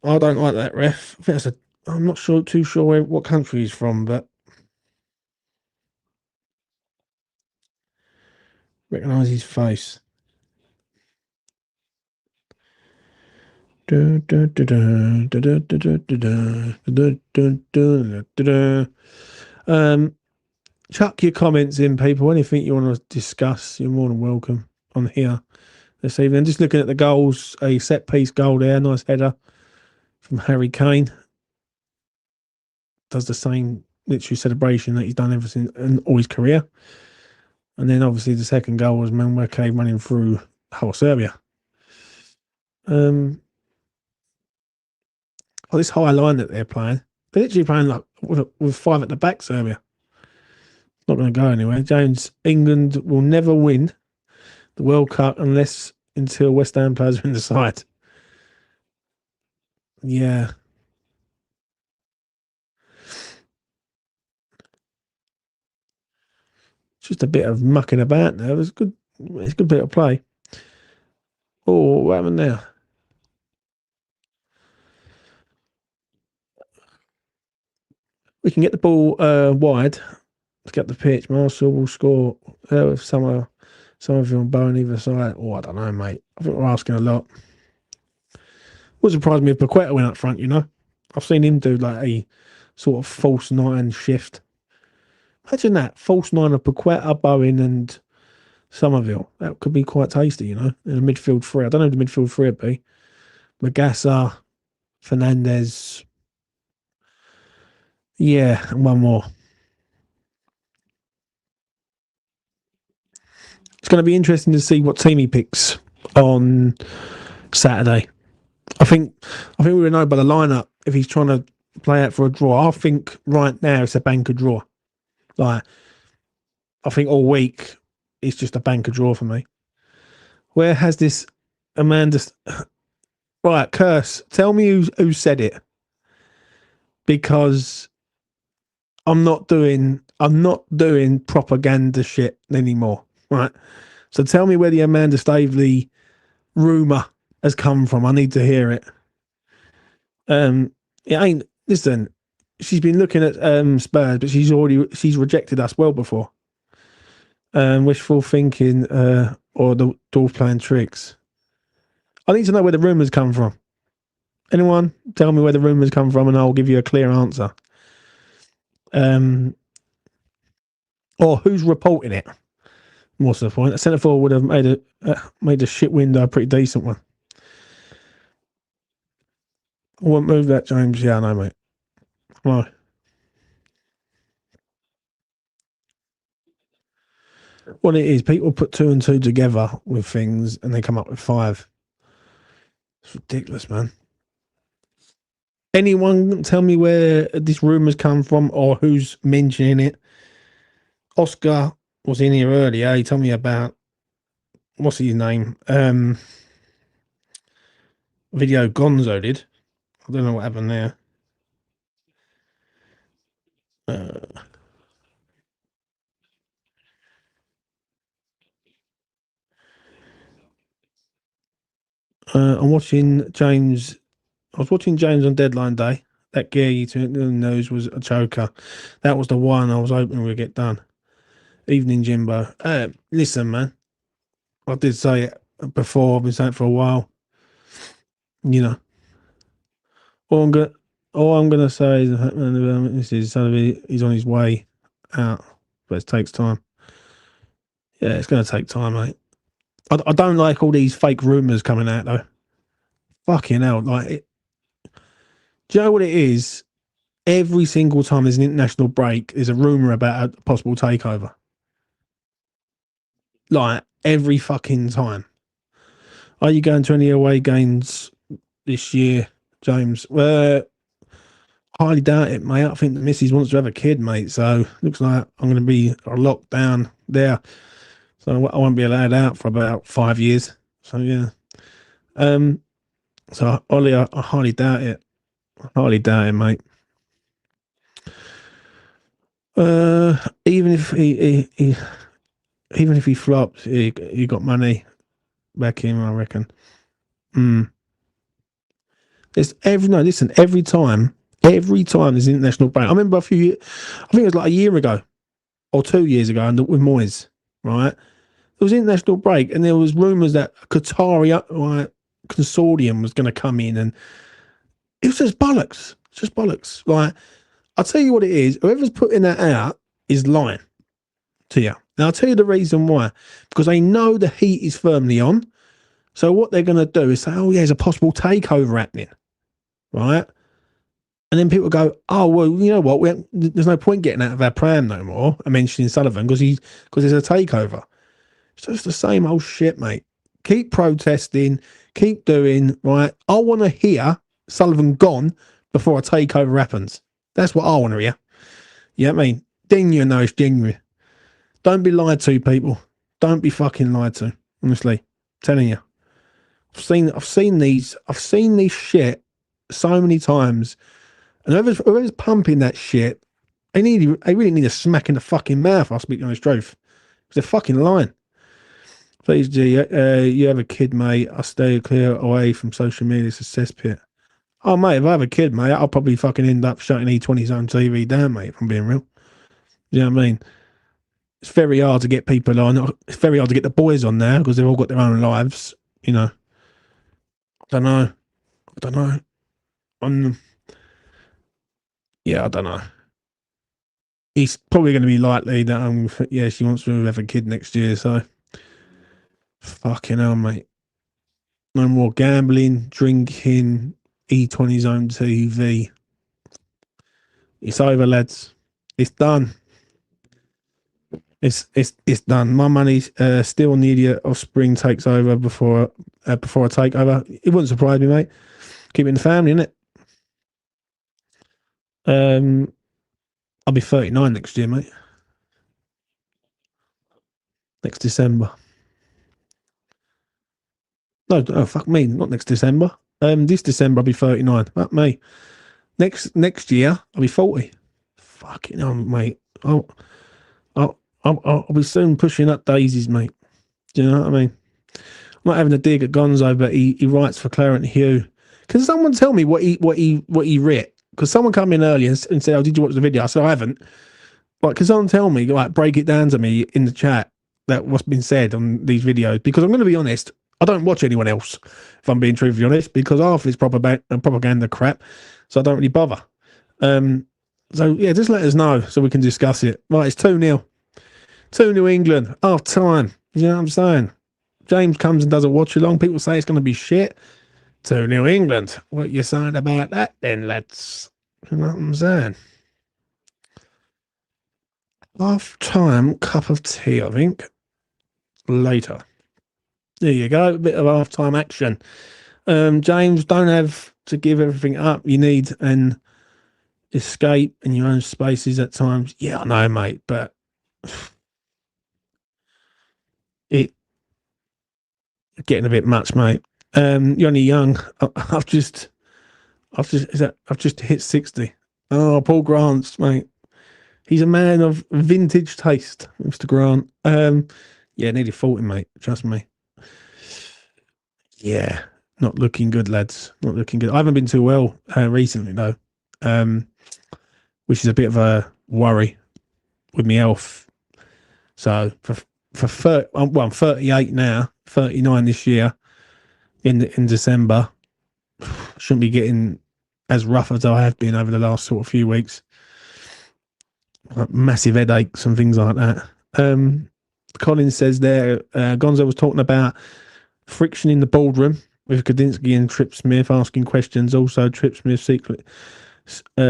I don't like that ref. I think that's I'm not too sure what country he's from, but Recognise his face. Chuck your comments in, people. Anything you want to discuss, you're more than welcome on here this evening. Just looking at the goals, a set piece goal there, nice header from Harry Kane. Does the same literally celebration that he's done ever since in all his career. And then obviously the second goal was Manweke running through whole Serbia. This high line that they're playing, they're literally playing like with five at the back, Serbia. It's not going to go anywhere. James, England will never win the World Cup until West Ham players are in the side. Yeah. Just a bit of mucking about now. It's good. It's a good bit of play. Oh, what happened there? We can get the ball wide to get the pitch. Marshall will score with some of them bowing either side. Oh, I don't know, mate. I think we're asking a lot. Wouldn't surprise me if Paqueta went up front, you know. I've seen him do like a sort of false nine shift. Imagine that. False nine of Paqueta, Bowen and Somerville. That could be quite tasty, you know, in a midfield three. I don't know who the midfield three would be. Magassa, Fernandez. Yeah, and one more. It's going to be interesting to see what team he picks on Saturday. I think we will know by the lineup if he's trying to play out for a draw. I think right now it's a banker draw. Like, I think all week it's just a banker draw for me. Where has this Amanda? Right, Curse. Tell me who said it, because I'm not doing propaganda shit anymore. Right. So tell me where the Amanda Stavely rumor has come from. I need to hear it. It ain't. Listen, she's been looking at Spurs, but she's rejected us well before. Wishful thinking, or the dwarf playing tricks. I need to know where the rumors come from. Anyone tell me where the rumors come from, and I'll give you a clear answer. Or who's reporting it? What's the point? A centre forward would have made a shit window a pretty decent one. I won't move that, James. Yeah, I know, mate. No. What it is, people put two and two together with things and they come up with five. It's ridiculous, man. Anyone tell me where this rumour's come from or who's mentioning it? Oscar was in here earlier. He told me about, what's his name? Video Gonzo did. I don't know what happened there. I'm watching James. I was watching James on deadline day. That gear you to the nose was a choker. That was the one I was hoping we'd get done. Evening, Jimbo. Listen, man. I did say it before. I've been saying it for a while. You know, all I'm gonna say is he's on his way out, but it takes time. Yeah, it's gonna take time, mate. I don't like all these fake rumours coming out though. Fucking hell, do you know what it is? Every single time there's an international break, there's a rumour about a possible takeover. Like, every fucking time. Are you going to any away games this year, James? Highly doubt it, mate. I think the missus wants to have a kid, mate. So looks like I'm going to be locked down there. So I won't be allowed out for about 5 years. So yeah. So Ollie, I highly doubt it. Highly doubt it, mate. Even if he flops, he got money back in, I reckon. It's every time there's an international break. I remember I think it was like a year ago or 2 years ago with Moyes, right? There was international break, and there was rumours that a Qatari consortium was going to come in, and it was just bollocks. It's just bollocks. Like, I'll tell you what it is. Whoever's putting that out is lying to you. Now, I'll tell you the reason why. Because they know the heat is firmly on. So what they're going to do is say, oh, yeah, there's a possible takeover happening, right? And then people go, oh, well, you know what? There's no point getting out of our pram no more and mentioning Sullivan because there's a takeover. So it's the same old shit, mate. Keep protesting, keep doing, right? I want to hear Sullivan gone before a takeover happens. That's what I want to hear. You know what I mean? Then you know it's genuine. Don't be lied to, people. Don't be fucking lied to. Honestly, I'm telling you. I've seen these shit so many times. And whoever's pumping that shit, they really need a smack in the fucking mouth, I'll speak the honest truth. Because they're fucking lying. Please, G, you have a kid, mate. I stay clear away from social media. It's a cesspit. Oh, mate, if I have a kid, mate, I'll probably fucking end up shutting E20's own TV down, mate, if I'm being real. You know what I mean? It's very hard to get people on. It's very hard to get the boys on there because they've all got their own lives, you know. I don't know. Yeah, I don't know. He's probably going to be likely that, she wants to have a kid next year, so fucking hell, mate. No more gambling, drinking, E20's own TV. It's over, lads. It's done. It's done. My money's still on the idiot Offspring takes over before a takeover. It wouldn't surprise me, mate. Keep it in the family, innit? I'll be 39 next year, mate. Next December. No, oh, fuck me, not next December. This December I'll be 39. Fuck me. Next year I'll be 40. Fucking hell, mate. I'll be soon pushing up daisies, mate. Do you know what I mean? I'm not having a dig at Gonzo, but he writes for Clarence Hugh. Can someone tell me what he writ? Because someone come in earlier and said, "Oh, did you watch the video?" I said, "I haven't." Like, can someone tell me, like, break it down to me in the chat that what's been said on these videos? Because I'm going to be honest, I don't watch anyone else, if I'm being truthfully honest, because half is propaganda crap, so I don't really bother. So yeah, just let us know so we can discuss it. Right, it's 2-0. 2-0 England, half time. You know what I'm saying? James comes and does a watch along. People say it's going to be shit. 2-0 England. What you saying about that then, lads? You know what I'm saying? Half time cup of tea, I think. Later. There you go. A bit of half time action. James, don't have to give everything up. You need an escape in your own spaces at times. Yeah, I know, mate, but it getting a bit much, mate. You're only young. I've just hit 60. Oh, Paul Grant's, mate. He's a man of vintage taste, Mr. Grant. Yeah, nearly 40, mate. Trust me. Yeah, not looking good, lads. Not looking good. I haven't been too well recently, though, which is a bit of a worry with my health. So I'm 38 now, 39 this year. In December, shouldn't be getting as rough as I have been over the last sort of few weeks. Like massive headaches and things like that. Colin says there, Gonzo was talking about friction in the boardroom with Kadinsky and Trip Smith asking questions. Also, Trip Smith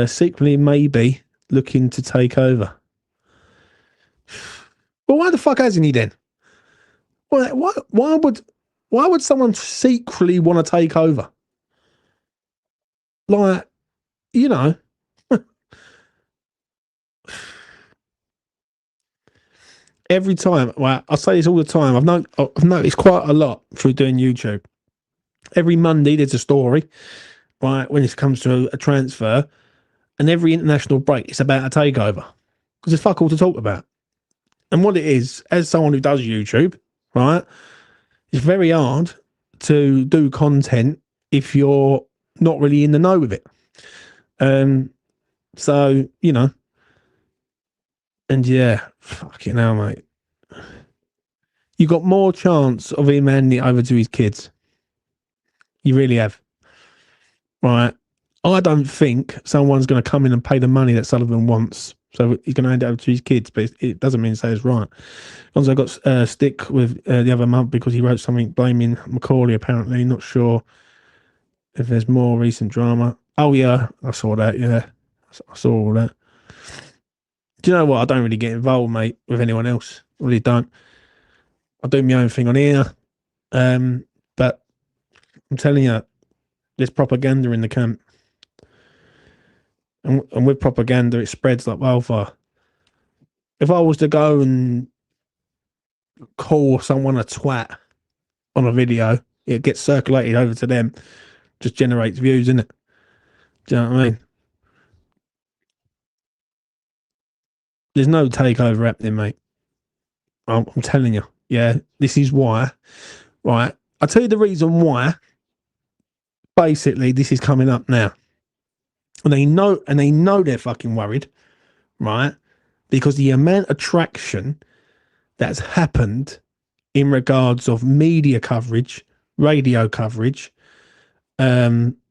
secretly maybe looking to take over. Well, why the fuck hasn't he then? Why would someone secretly want to take over? Like, you know. Every time, well, I say this all the time. I've noticed quite a lot through doing YouTube. Every Monday there's a story, right, when it comes to a transfer, and every international break it's about a takeover because there's fuck all to talk about. And what it is, as someone who does YouTube, right, it's very hard to do content if you're not really in the know with it. So you know, and yeah, fucking hell, mate. You got more chance of him handing it over to his kids. You really have. Right. I don't think someone's going to come in and pay the money that Sullivan wants. So he's going to hand it over to his kids, but it doesn't mean to say it's right. Lonzo got stick with the other month because he wrote something blaming Macaulay, apparently. Not sure if there's more recent drama. Oh, yeah, I saw that, yeah. I saw all that. Do you know what? I don't really get involved, mate, with anyone else. I really don't. I do my own thing on here. But I'm telling you, there's propaganda in the camp. And with propaganda, it spreads like wildfire. If I was to go and call someone a twat on a video, it gets circulated over to them, just generates views, innit? Do you know what I mean? There's no takeover happening, mate. I'm telling you. Yeah, this is why. Right. I'll tell you the reason why. Basically, this is coming up now. And they know they're fucking worried, right? Because the amount of traction that's happened in regards of media coverage, radio coverage,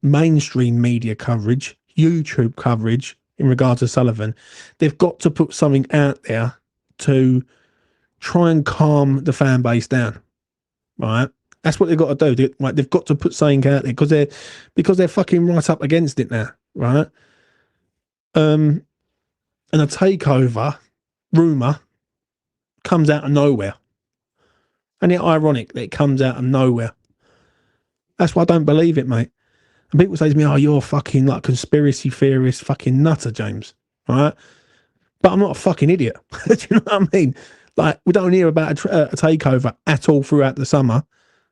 mainstream media coverage, YouTube coverage in regards to Sullivan, they've got to put something out there to try and calm the fan base down, right? That's what they've got to do. They've got to put something out there because they're fucking right up against it now, right? And a takeover rumor comes out of nowhere, and it's ironic that it comes out of nowhere. That's why I don't believe it, mate. And people say to me, "Oh, you're fucking like conspiracy theorist, fucking nutter, James." Right? But I'm not a fucking idiot. Do you know what I mean? Like, we don't hear about a takeover at all throughout the summer,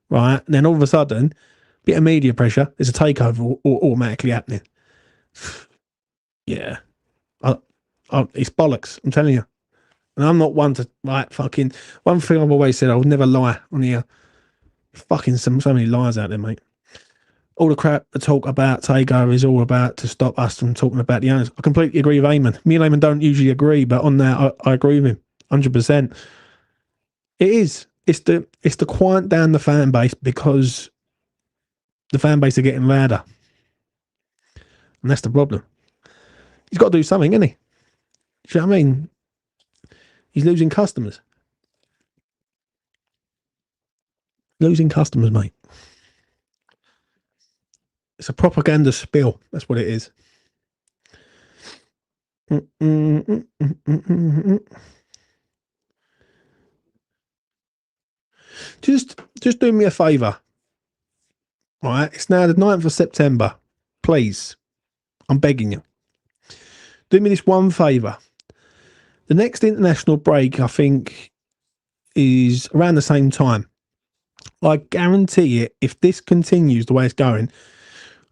right? And then all of a sudden, bit of media pressure, there's a takeover automatically happening. Yeah. It's bollocks, I'm telling you. And I'm not one to, like, fucking... One thing I've always said, I would never lie on here. Fucking so many lies out there, mate. All the crap the talk about takeover is all about to stop us from talking about the owners. I completely agree with Eamon. Me and Eamon don't usually agree, but on that, I agree with him 100%. It is. It's the quiet down the fan base because the fan base are getting louder, and that's the problem. He's got to do something, isn't he? Do you know what I mean? He's losing customers. Losing customers, mate. It's a propaganda spill. That's what it is. Just do me a favour. Right? It's now the 9th of September. Please. I'm begging you. Do me this one favour. The next international break, I think, is around the same time. I guarantee it, if this continues the way it's going,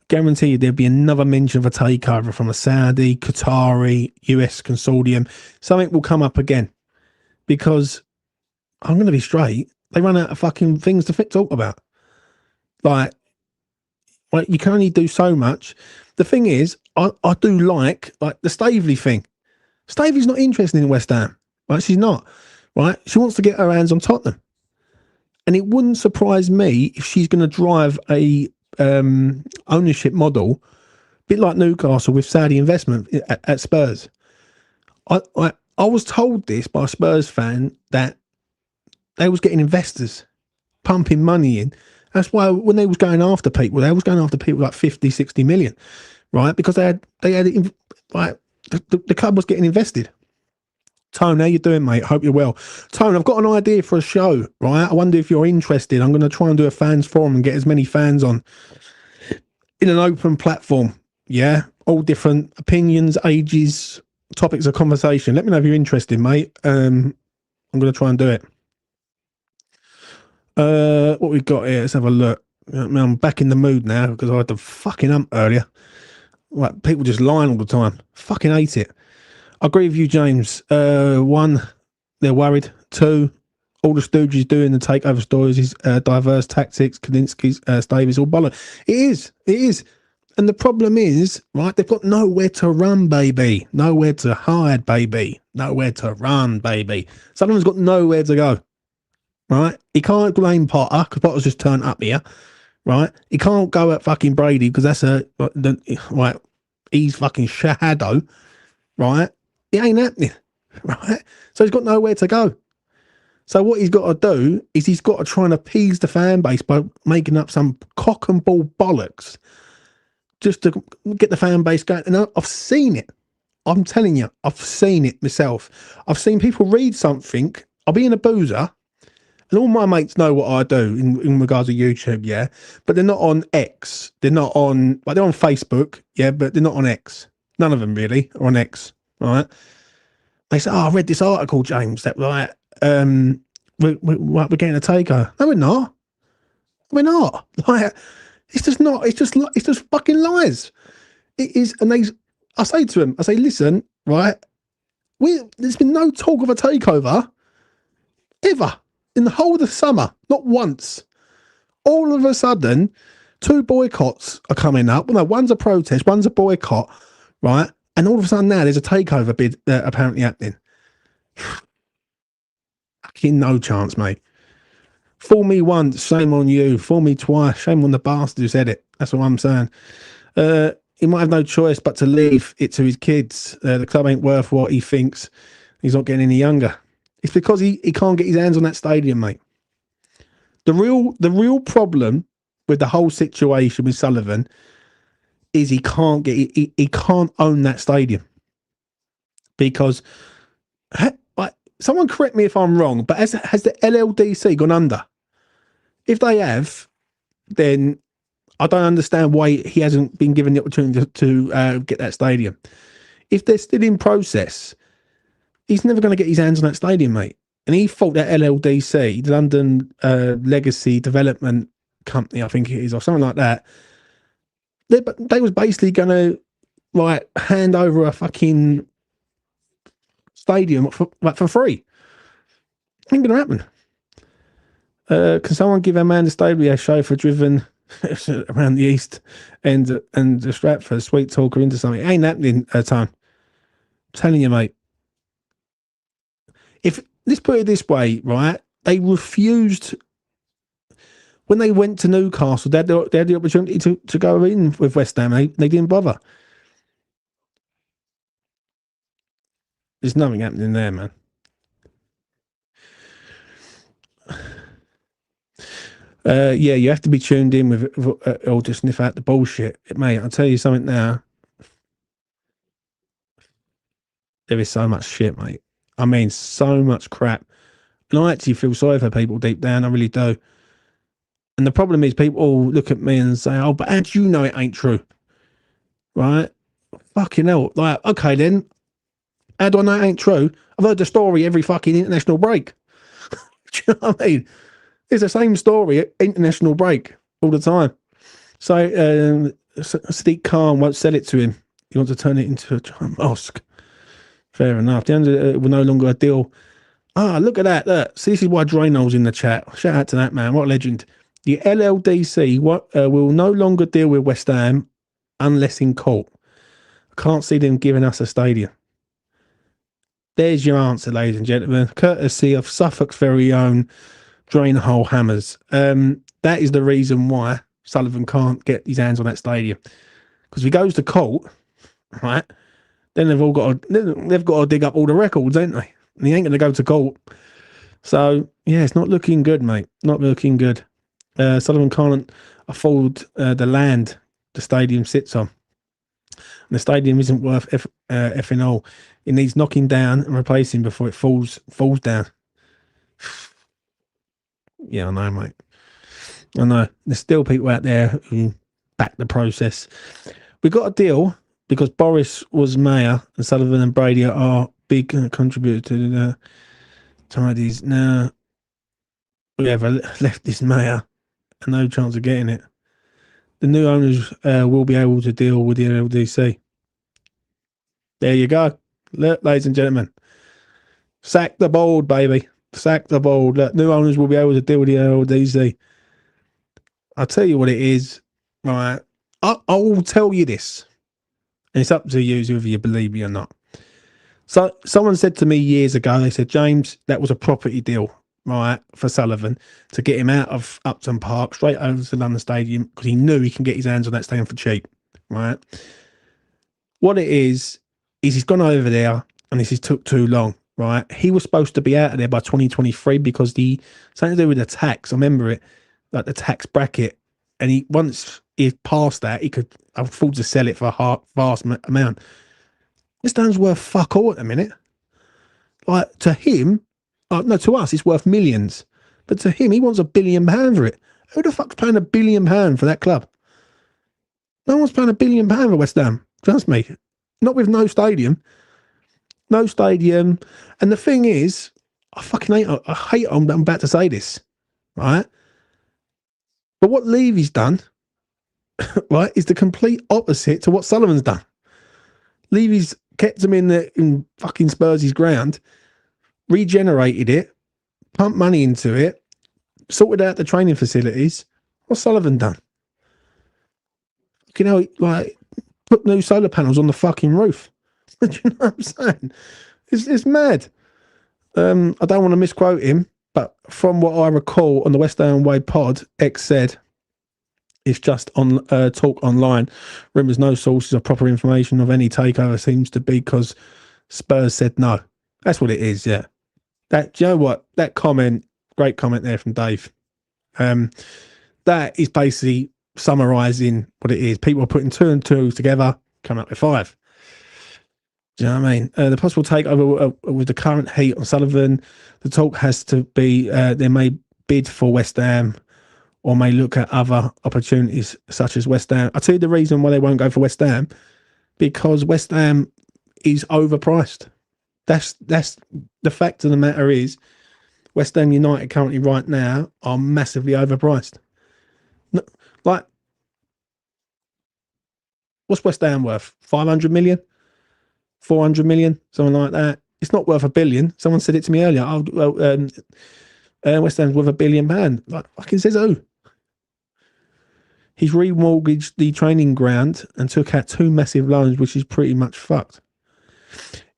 guarantee you there'll be another mention of a takeover from a Saudi, Qatari, US consortium. Something will come up again. Because, I'm going to be straight, they run out of fucking things to talk about. Like, you can only do so much. The thing is, I do like the Staveley thing. Staveley's not interested in West Ham. Right? She's not. Right? She wants to get her hands on Tottenham. And it wouldn't surprise me if she's going to drive a ownership model, a bit like Newcastle with Saudi investment at Spurs. I was told this by a Spurs fan that they was getting investors pumping money in. That's why when they was going after people, they was going after people like 50, 60 million, right? Because they had like the club was getting invested. Tone, how you doing, mate? Hope you're well. Tone, I've got an idea for a show, right? I wonder if you're interested. I'm going to try and do a fans forum and get as many fans on in an open platform. Yeah, all different opinions, ages, topics of conversation. Let me know if you're interested, mate. I'm going to try and do it. What we've got here, let's have a look. I'm back in the mood now because I had the fucking hump earlier. Like, people just lying all the time. Fucking hate it. I agree with you, James. 1, they're worried. 2, all the stooges doing the takeover stories is diverse tactics, Kalinsky's, Davies, all bollocks. It is. And the problem is, right, they've got nowhere to run, baby. Nowhere to hide, baby. Nowhere to run, baby. Someone's got nowhere to go. right? He can't blame Potter because Potter's just turned up here, right? He can't go at fucking Brady because that's right. He's fucking shadow, right? It ain't happening, right? So he's got nowhere to go. So what he's got to do is he's got to try and appease the fan base by making up some cock and ball bollocks just to get the fan base going. And I've seen it. I'm telling you, I've seen it myself. I've seen people read something. I'll be in a boozer, and all my mates know what I do in regards to YouTube, yeah. But they're not on X. They're not on, like, they're on Facebook, yeah, but they're not on X. None of them really are on X, right? They say, "Oh, I read this article, James, that like we're getting a takeover." No, we're not. We're not. Like, it's just not. It's just fucking lies. It is, and I say to him, I say, listen, right? There's been no talk of a takeover ever in the whole of the summer, not once. All of a sudden, two boycotts are coming up. Well, no, one's a protest, one's a boycott, right? And all of a sudden now there's a takeover bid apparently happening. Fucking no chance, mate. Fool me once, shame on you. Fool me twice, shame on the bastard who said it. That's what I'm saying. He might have no choice but to leave it to his kids. The club ain't worth what he thinks. He's not getting any younger. It's because he can't get his hands on that stadium, mate. The real problem with the whole situation with Sullivan is he can't own that stadium because like, someone correct me if I'm wrong, but has the LLDC gone under? If they have, then I don't understand why he hasn't been given the opportunity to get that stadium. If they're still in process, he's never going to get his hands on that stadium, mate. And he thought that LLDC, the London Legacy Development Company, I think it is, or something like that, they was basically going to like hand over a fucking stadium for free. Ain't going to happen. Can someone give Amanda Stabley a chauffeur driven around the East End and the Stratford sweet talker into something? It ain't happening, Tom. I'm telling you, mate. If let's put it this way, right? They refused when they went to Newcastle. They had the opportunity to go in with West Ham. They didn't bother. There's nothing happening there, man. Yeah, you have to be tuned in with or just sniff out the bullshit, mate. I'll tell you something now. There is so much shit, mate. I mean, so much crap. And I actually feel sorry for people deep down. I really do. And the problem is people all look at me and say, "Oh, but how do you know it ain't true?" Right? Fucking hell. Like, okay then. How do I know it ain't true? I've heard the story every fucking international break. Do you know what I mean? It's the same story at international break all the time. So Sadiq Khan won't sell it to him. He wants to turn it into a mosque. Fair enough. The end will no longer a deal. Ah, look at that. Look. See, this is why Drano's in the chat. Shout out to that man. What a legend. The LLDC will no longer deal with West Ham unless in court. I can't see them giving us a stadium. There's your answer, ladies and gentlemen. Courtesy of Suffolk's very own Drainhole Hammers. That is the reason why Sullivan can't get his hands on that stadium. Because if he goes to court, right, then they've got to dig up all the records, ain't they? And he ain't going to go to court. So yeah, it's not looking good, mate. Not looking good. Sullivan can't afford the land the stadium sits on. And the stadium isn't worth effing all. It needs knocking down and replacing before it falls down. Yeah, I know, mate. I know. There's still people out there who back the process. We got a deal because Boris was mayor and Sullivan and Brady are big contributors to the tidies. Now we have a leftist mayor and no chance of getting it. The new owners will be able to deal with the LDC. There you go. Look, ladies and gentlemen. Sack the board, baby. Sack the board. Look, new owners will be able to deal with the LDC. I'll tell you what it is. Right. I will tell you this. And it's up to you whether you believe me or not. So someone said to me years ago, they said, James, that was a property deal. right, for Sullivan to get him out of Upton Park straight over to London Stadium because he knew he can get his hands on that stadium for cheap, right? What it is he's gone over there and this has took too long, right? He was supposed to be out of there by 2023 because the something to do with the tax. I remember it, like the tax bracket, and he once he passed that, he could afford to sell it for a vast amount. This stone's worth fuck all at the minute. Like to him, no, to us it's worth millions, but to him he wants £1 billion for it. Who the fuck's paying £1 billion for that club? No one's paying £1 billion for West Ham. Trust me, not with no stadium. No stadium. And the thing is, I hate I'm about to say this, right? But what Levy's done, right, is the complete opposite to what Sullivan's done. Levy's kept him in fucking Spurs' ground, regenerated it, pumped money into it, sorted out the training facilities. What's Sullivan done? You know, like, put new solar panels on the fucking roof. Do you know what I'm saying? It's mad. I don't want to misquote him, but from what I recall on the West Ham Way pod, X said it's just on talk online. Rumours, no sources of proper information of any takeover seems to be because Spurs said no. That's what it is. Yeah. Do you know what? That comment, great comment there from Dave. That is basically summarising what it is. People are putting 2 and 2 together, coming up with 5. Do you know what I mean? The possible takeover with the current heat on Sullivan, the talk has to be they may bid for West Ham or may look at other opportunities such as West Ham. I'll tell you the reason why they won't go for West Ham, because West Ham is overpriced. That's the fact of the matter is West Ham United currently right now are massively overpriced. Like, what's West Ham worth? 500 million? 400 million, something like that. It's not worth £1 billion. Someone said it to me earlier. West Ham's worth £1 billion. Like, fucking says who? He's remortgaged the training ground and took out 2 massive loans, which is pretty much fucked.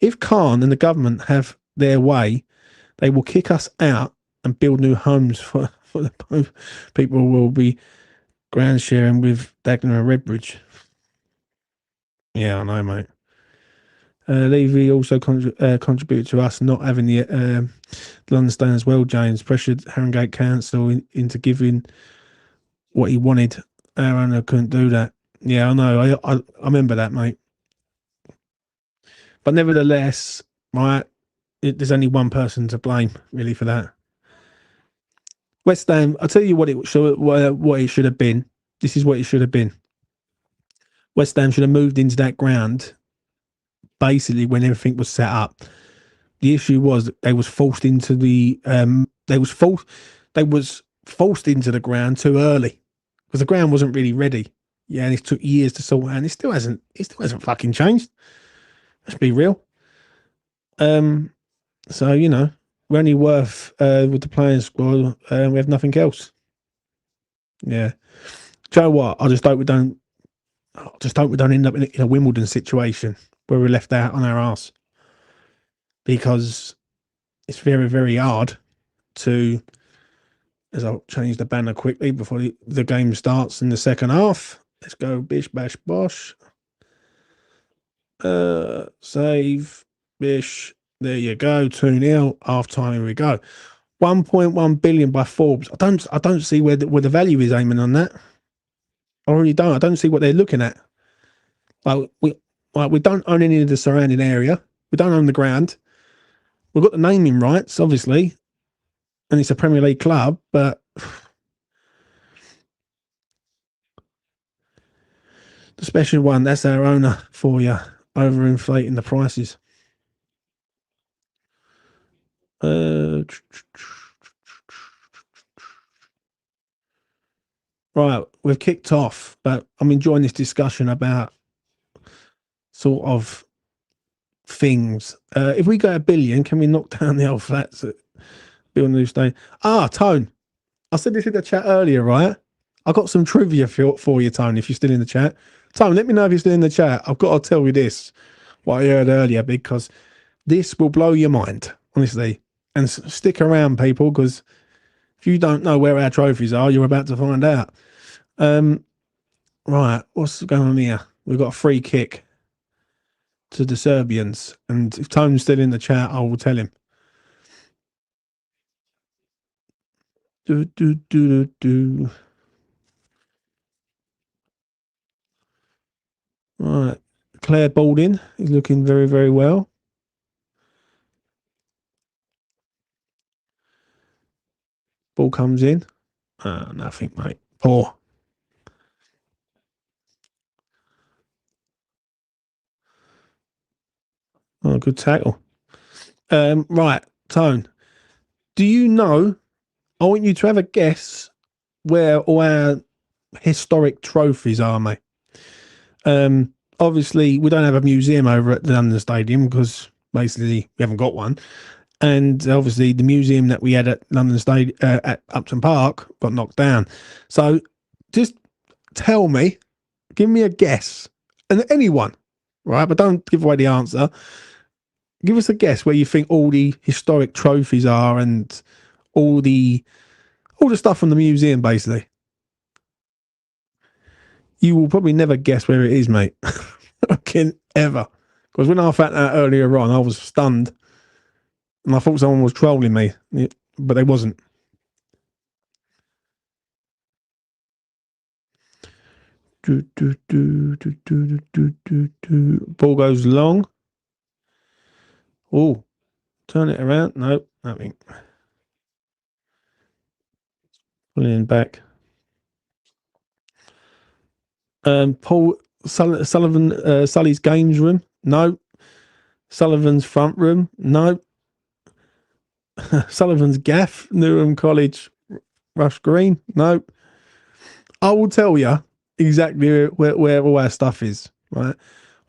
If Khan and the government have their way, they will kick us out and build new homes for the people will be ground sharing with Dagenham and Redbridge. Yeah, I know, mate. Levy also contributed to us not having the London stand as well. James pressured Harringay Council into giving what he wanted. Aaron couldn't do that. Yeah, I know. I remember that, mate. But nevertheless, right, there's only one person to blame really for that. West Ham. I'll tell you what it should have been. This is what it should have been. West Ham should have moved into that ground basically when everything was set up. The issue was that they was forced into the forced into the ground too early because the ground wasn't really ready. Yeah, and it took years to sort out, and it still hasn't fucking changed. Let's be real. So you know, we're only worth with the playing squad, we have nothing else. Yeah. Do you know what? I just hope we don't end up in a Wimbledon situation where we're left out on our arse, because it's very, very hard to, as I'll change the banner quickly before the game starts in the second half. Let's go bish, bash, bosh. Save, bish. There you go. 2-0. Half time. Here we go. 1.1 billion by Forbes. I don't see where the value is aiming on that. I really don't. I don't see what they're looking at. We don't own any of the surrounding area. We don't own the ground. We've got the naming rights, obviously, and it's a Premier League club, but the special one, that's our owner for you, overinflating the prices. Right, we've kicked off, but I'm enjoying this discussion about sort of things. If we go $1 billion, can we knock down the old flats at build a new stadium? Tone, I said this in the chat earlier, right? I got some trivia for you, Tone, if you're still in the chat. Tone, let me know if you're still in the chat. I've got to tell you this, what I heard earlier, because this will blow your mind, honestly. And stick around, people, because if you don't know where our trophies are, you're about to find out. Right, what's going on here? We've got a free kick to the Serbians, and if Tone's still in the chat, I will tell him. Do do do do do. Right, Claire Balding is looking very, very well. Ball comes in. Nothing, mate. Poor. Oh, good tackle. Right, Tone. Do you know? I want you to have a guess where all our historic trophies are, mate. Obviously, we don't have a museum over at the London Stadium because basically we haven't got one. And obviously, the museum that we had at London Stadium at Upton Park got knocked down. So, just tell me, give me a guess, and anyone, right? But don't give away the answer. Give us a guess where you think all the historic trophies are and all the stuff from the museum, basically. You will probably never guess where it is, mate. Fucking ever. Because when I found out earlier on, I was stunned. And I thought someone was trolling me. But they wasn't. Ball goes long. Oh, turn it around. No, nothing. Pulling back. Paul Sullivan, Sully's games room. No. Sullivan's front room. No. Sullivan's gaff. Newham College, Rush Green. No. I will tell you exactly where all our stuff is. Right.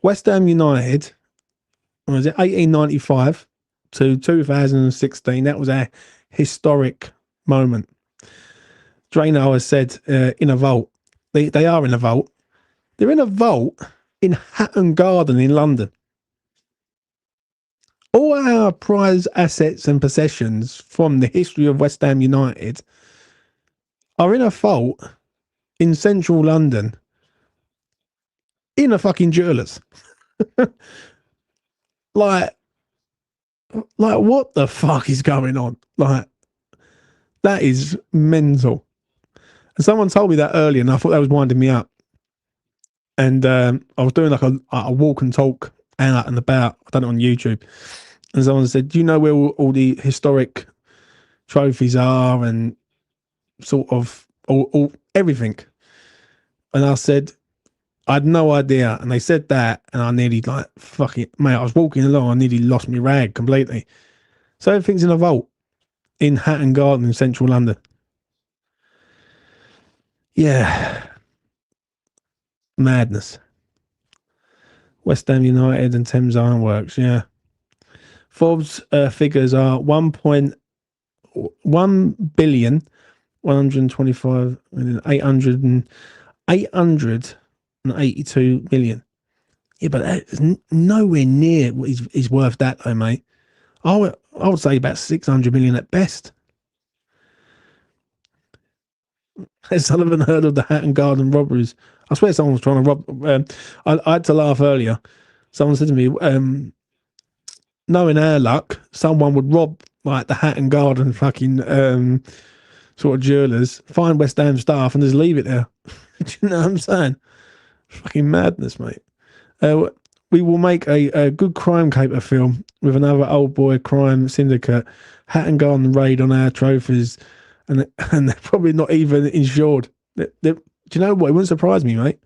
West Ham United. Was it 1895 to 2016? That was our historic moment. Drano has said in a vault. They are in a vault. They're in a vault in Hatton Garden in London. All our prize assets and possessions from the history of West Ham United are in a vault in central London in a fucking jeweller's. like what the fuck is going on? Like, that is mental. And someone told me that earlier, and I thought that was winding me up. And I was doing like a walk and talk out and about. I've done it on YouTube. And someone said, "Do you know where all the historic trophies are and sort of all everything?" And I said, "I had no idea." And they said that, and I nearly like, fuck it, mate. I was walking along, I nearly lost my rag completely. So everything's in a vault in Hatton Garden in central London. Yeah. Madness. West Ham United and Thames Ironworks, yeah. Forbes figures are 1,125,882,000,000. Yeah, but that's nowhere near what is worth that, though, mate. I would say about 600 million at best. Has Sullivan heard of the Hatton Garden robberies? I swear someone was trying to rob. I had to laugh earlier. Someone said to me, knowing our luck, someone would rob like the Hatton Garden fucking sort of jewelers, find West Ham staff, and just leave it there. Do you know what I'm saying? Fucking madness, mate. We will make a good crime caper film with another old boy crime syndicate, Hatton Garden raid on our trophies, and they're probably not even insured. Do you know what? It wouldn't surprise me, mate.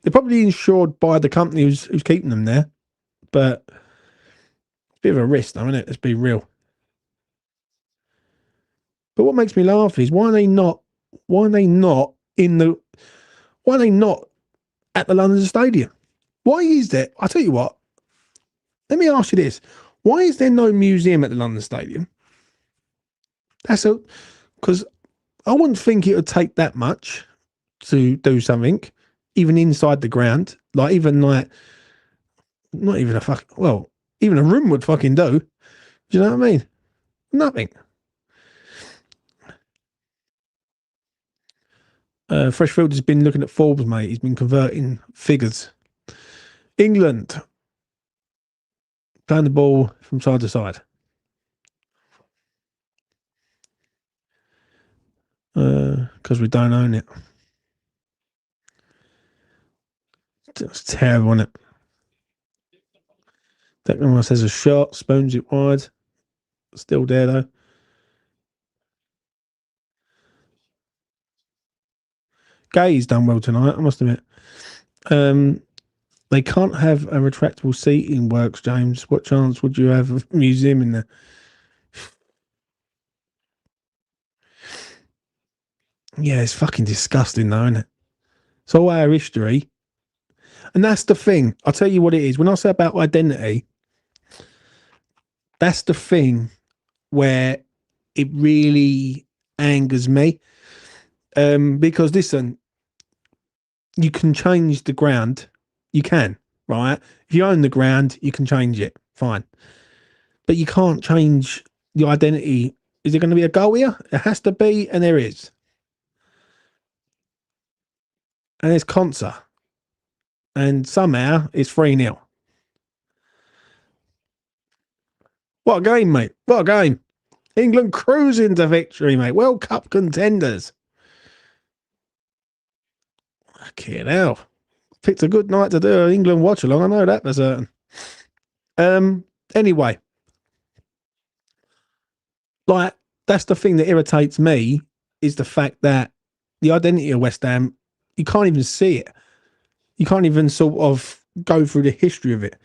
They're probably insured by the company who's keeping them there, but it's a bit of a risk, though, isn't it? Let's be real. But what makes me laugh is why are they not at the London Stadium? Why is there? I tell you what. Let me ask you this: why is there no museum at the London Stadium? Because I wouldn't think it would take that much to do something, even inside the ground. Like even like not even even a room would fucking do. Do you know what I mean? Nothing. Freshfield has been looking at Forbes, mate. He's been converting figures. England playing the ball from side to side. Because we don't own it. It's terrible, isn't it? Declan Rice has a shot, spoons it wide. Still there, though. Gay's done well tonight, I must admit. They can't have a retractable seating works, James. What chance would you have of a museum in there? Yeah, it's fucking disgusting, though, isn't it? It's all our history. And that's the thing. I'll tell you what it is. When I say about identity, that's the thing where it really angers me. Because listen, you can change the ground. You can, right? If you own the ground, you can change it. Fine. But you can't change the identity. Is it going to be a goal here? It has to be, and there is. And it's Conser. And somehow it's 3-0. What a game, mate. What a game. England cruising to victory, mate. World Cup contenders. Fucking hell. Picked a good night to do an England watch along. I know that for certain. Anyway, like, that's the thing that irritates me is the fact that the identity of West Ham, you can't even see it. You can't even sort of go through the history of it.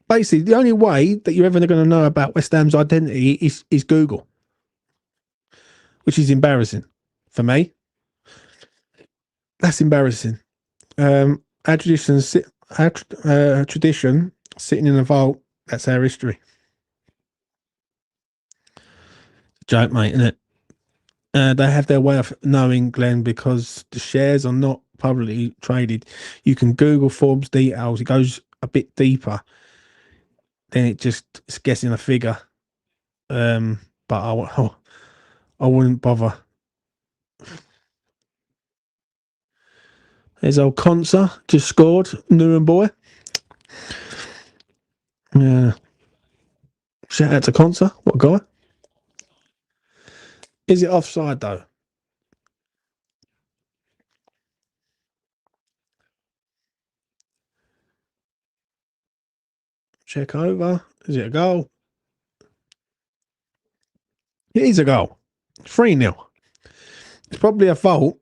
Basically, the only way that you're ever going to know about West Ham's identity is Google, which is embarrassing for me. That's embarrassing. Our tradition, tradition sitting in a vault. That's our history. Joke, mate, isn't it? They have their way of knowing, Glenn, because the shares are not publicly traded. You can Google Forbes details. It goes a bit deeper. Then it's guessing a figure. But I wouldn't bother. There's old Conser, just scored, Newham boy. Yeah. Shout out to Conser. What a guy. Is it offside, though? Check over. Is it a goal? It is a goal. 3-0. It's probably a fault.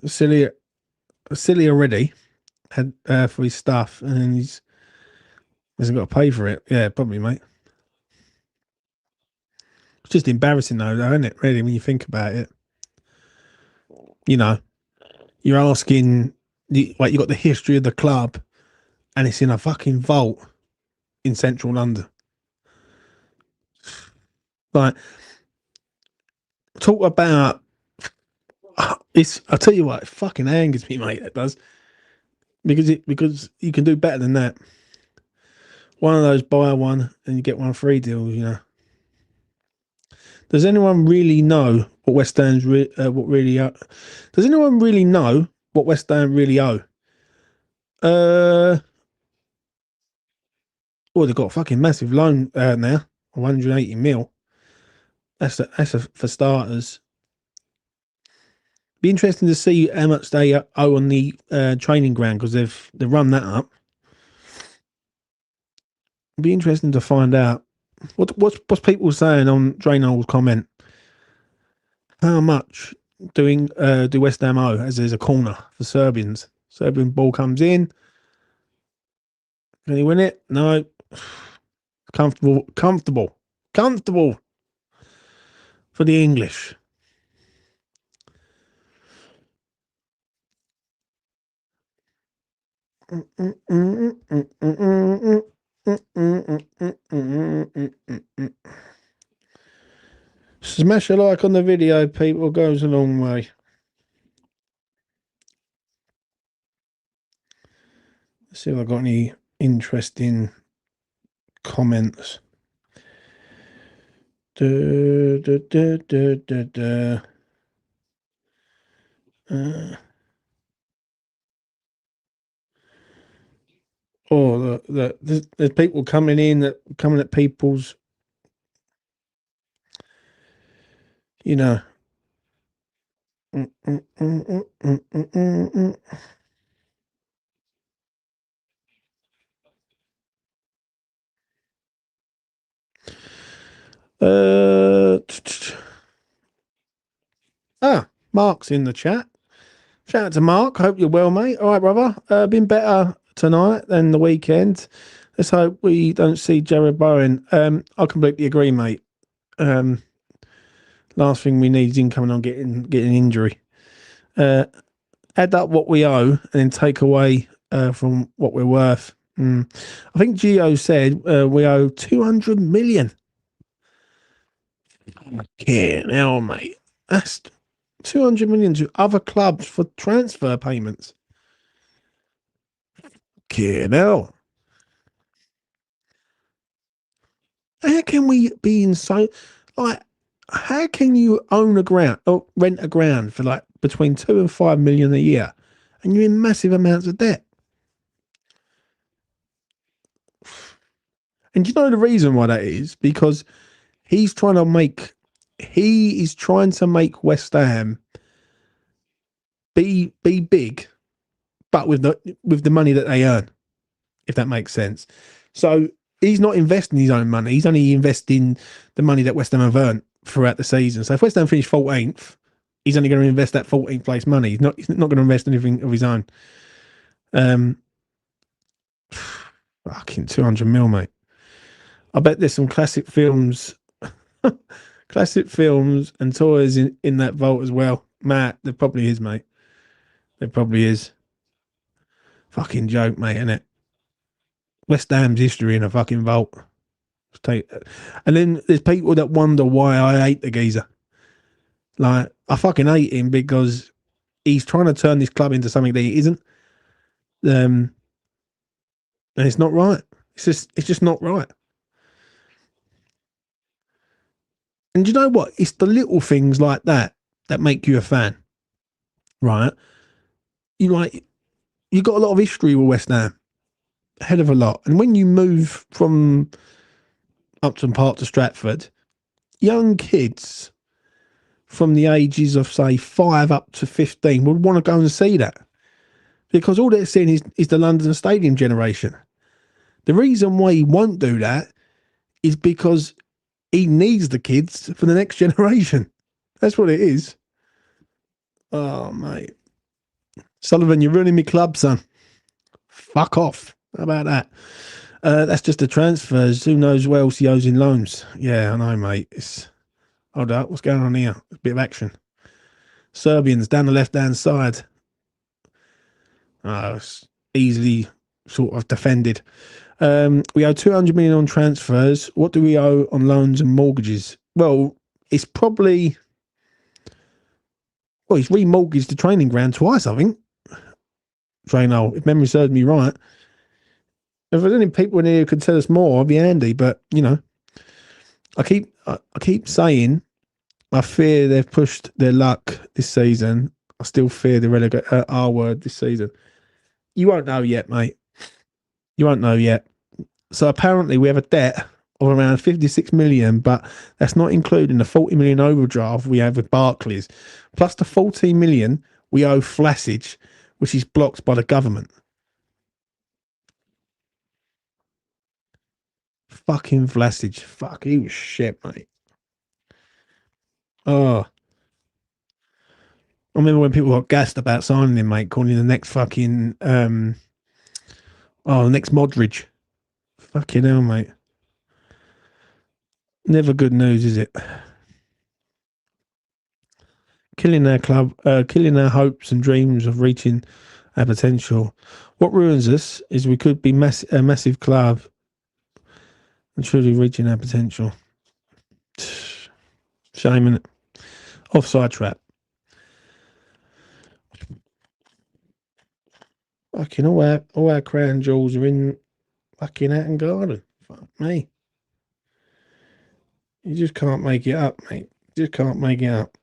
Silly already had for his stuff, and he's hasn't got to pay for it. Yeah, probably, mate. It's just embarrassing, though, isn't it? Really, when you think about it, you know, you're asking, you got the history of the club, and it's in a fucking vault in central London. Like, talk about it's. I tell you what, it fucking angers me, mate. It does because you can do better than that. One of those buy one and you get one free deals, you know. Does anyone really know what West Ham's what really? Does anyone really know what West Ham really owe? Well, they've got a fucking massive loan now, 180 mil. That's for starters. Be interesting to see how much they owe on the training ground because they've run that up. Be interesting to find out what's people saying on Drainol's comment. How much do West Ham owe as there's a corner for Serbians? Serbian ball comes in. Can he win it? No. Comfortable for the English. Smash a like on the video, people. Goes a long way. Let's see if I've got any interesting comments. Du, du, du, du, du, du. Uh, there's people coming in that coming at people's, you know. Mm, mm, mm, mm, mm, mm, mm, mm. Mark's in the chat. Shout out to Mark. Hope you're well, mate. All right, brother. Been better tonight than the weekend. Let's hope we don't see Jared Bowen. I completely agree, mate. Um, last thing we need is him coming on getting injury. Uh, add up what we owe and then take away from what we're worth. I think Gio said we owe 200 million. Yeah, now, mate. That's 200 million to other clubs for transfer payments. Yeah, now. How can we be in so like? How can you own a ground or rent a ground for like between 2 and 5 million a year, and you're in massive amounts of debt? And do you know the reason why that is? Because he's trying to make he is trying to make West Ham be big, but with the money that they earn, if that makes sense. So he's not investing his own money. He's only investing the money that West Ham have earned throughout the season. So if West Ham finish 14th, he's only going to invest that 14th place money. He's not going to invest anything of his own. Um, fucking 200 mil, mate. I bet there's some classic films and toys in that vault as well. Matt, there probably is, mate. There probably is. Fucking joke, mate, isn't it? West Ham's history in a fucking vault. And then there's people that wonder why I hate the geezer. Like, I fucking hate him because he's trying to turn this club into something that he isn't. And it's not right. It's just not right. And you know what? It's the little things like that that make you a fan, right? You got a lot of history with West Ham, a hell of a lot. And when you move from Upton Park to Stratford, young kids from the ages of say 5 up to 15 would want to go and see that because all they're seeing is the London Stadium generation. The reason why he won't do that is because he needs the kids for the next generation. That's what it is. Oh, mate. Sullivan, you're ruining me club, son. Fuck off. How about that? That's just the transfers. Who knows what else he owes in loans? Yeah, I know, mate. Hold up. What's going on here? A bit of action. Serbians down the left-hand side. It's easily sort of defended. We owe 200 million on transfers. What do we owe on loans and mortgages? Well, it's probably... Well, he's remortgaged the training ground twice, I think. Traino, if memory serves me right. If there's any people in here who could tell us more, I'd be handy. But, I keep saying I fear they've pushed their luck this season. I still fear the relegate R word this season. You won't know yet, mate. You won't know yet. So apparently we have a debt of around 56 million, but that's not including the 40 million overdraft we have with Barclays, plus the 14 million we owe Flassage, which is blocked by the government. Fucking Vlasic. Fuck, he was shit, mate. Oh, I remember when people got gassed about signing him, mate, calling him the next fucking, the next Modric. Fucking hell, mate. Never good news, is it? Killing our club, killing our hopes and dreams of reaching our potential. What ruins us is we could be a massive club and truly reaching our potential. Shame, innit? Offside trap. Fucking all our crown jewels are in fucking Hatton Garden. Fuck me. You just can't make it up, mate. Just can't make it up.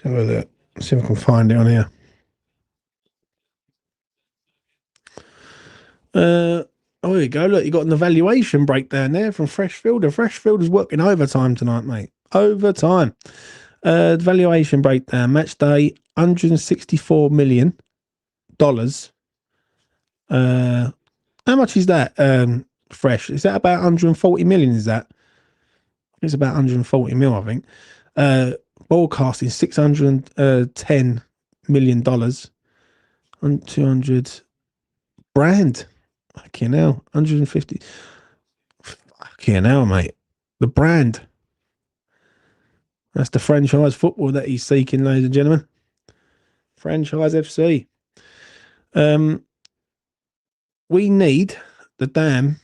Let's have a look. See if I can find it on here. Oh, there you go. Look, you got an evaluation breakdown there from Freshfielder. Freshfielder's working overtime tonight, mate. Overtime. The valuation breakdown. Match day, $164 million. How much is that? Fresh. Is that about 140 million? Is that? It's about 140 mil, I think. Broadcasting $610 million and 200 brand. Fucking hell, 150. Fucking hell, mate. The brand. That's the franchise football that he's seeking, ladies and gentlemen. Franchise FC. We need the dam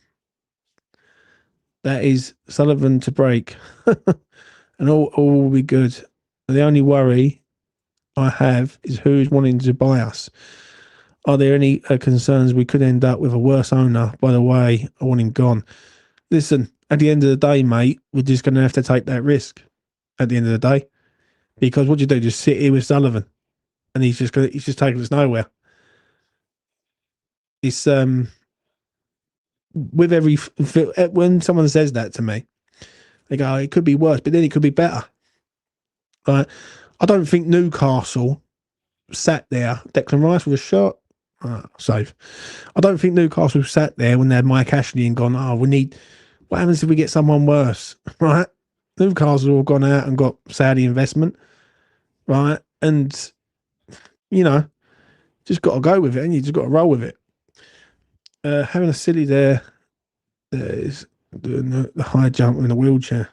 that is Sullivan to break, and all will be good. The only worry I have is who's wanting to buy us. Are there any concerns we could end up with a worse owner? By the way, I want him gone. Listen, at the end of the day, mate, we're just going to have to take that risk. At the end of the day, because what do you do? Just sit here with Sullivan, and he's just taking us nowhere. It's with every when someone says that to me, they go, it could be worse, but then it could be better. Right? I don't think Newcastle sat there. Declan Rice with a shot. Safe. I don't think Newcastle sat there when they had Mike Ashley and gone, oh, we need, what happens if we get someone worse? Right? Newcastle have gone out and got Saudi investment. Right? And, you know, just got to go with it and you just got to roll with it. Having a silly there is doing the high jump in a wheelchair.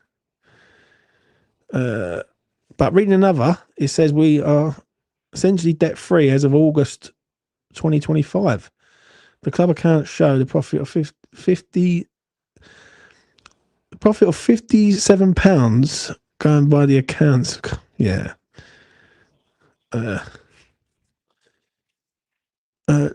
But reading another, it says we are essentially debt free as of August 2025. The club accounts show the profit of 50 the profit of £57 going by the accounts. Yeah.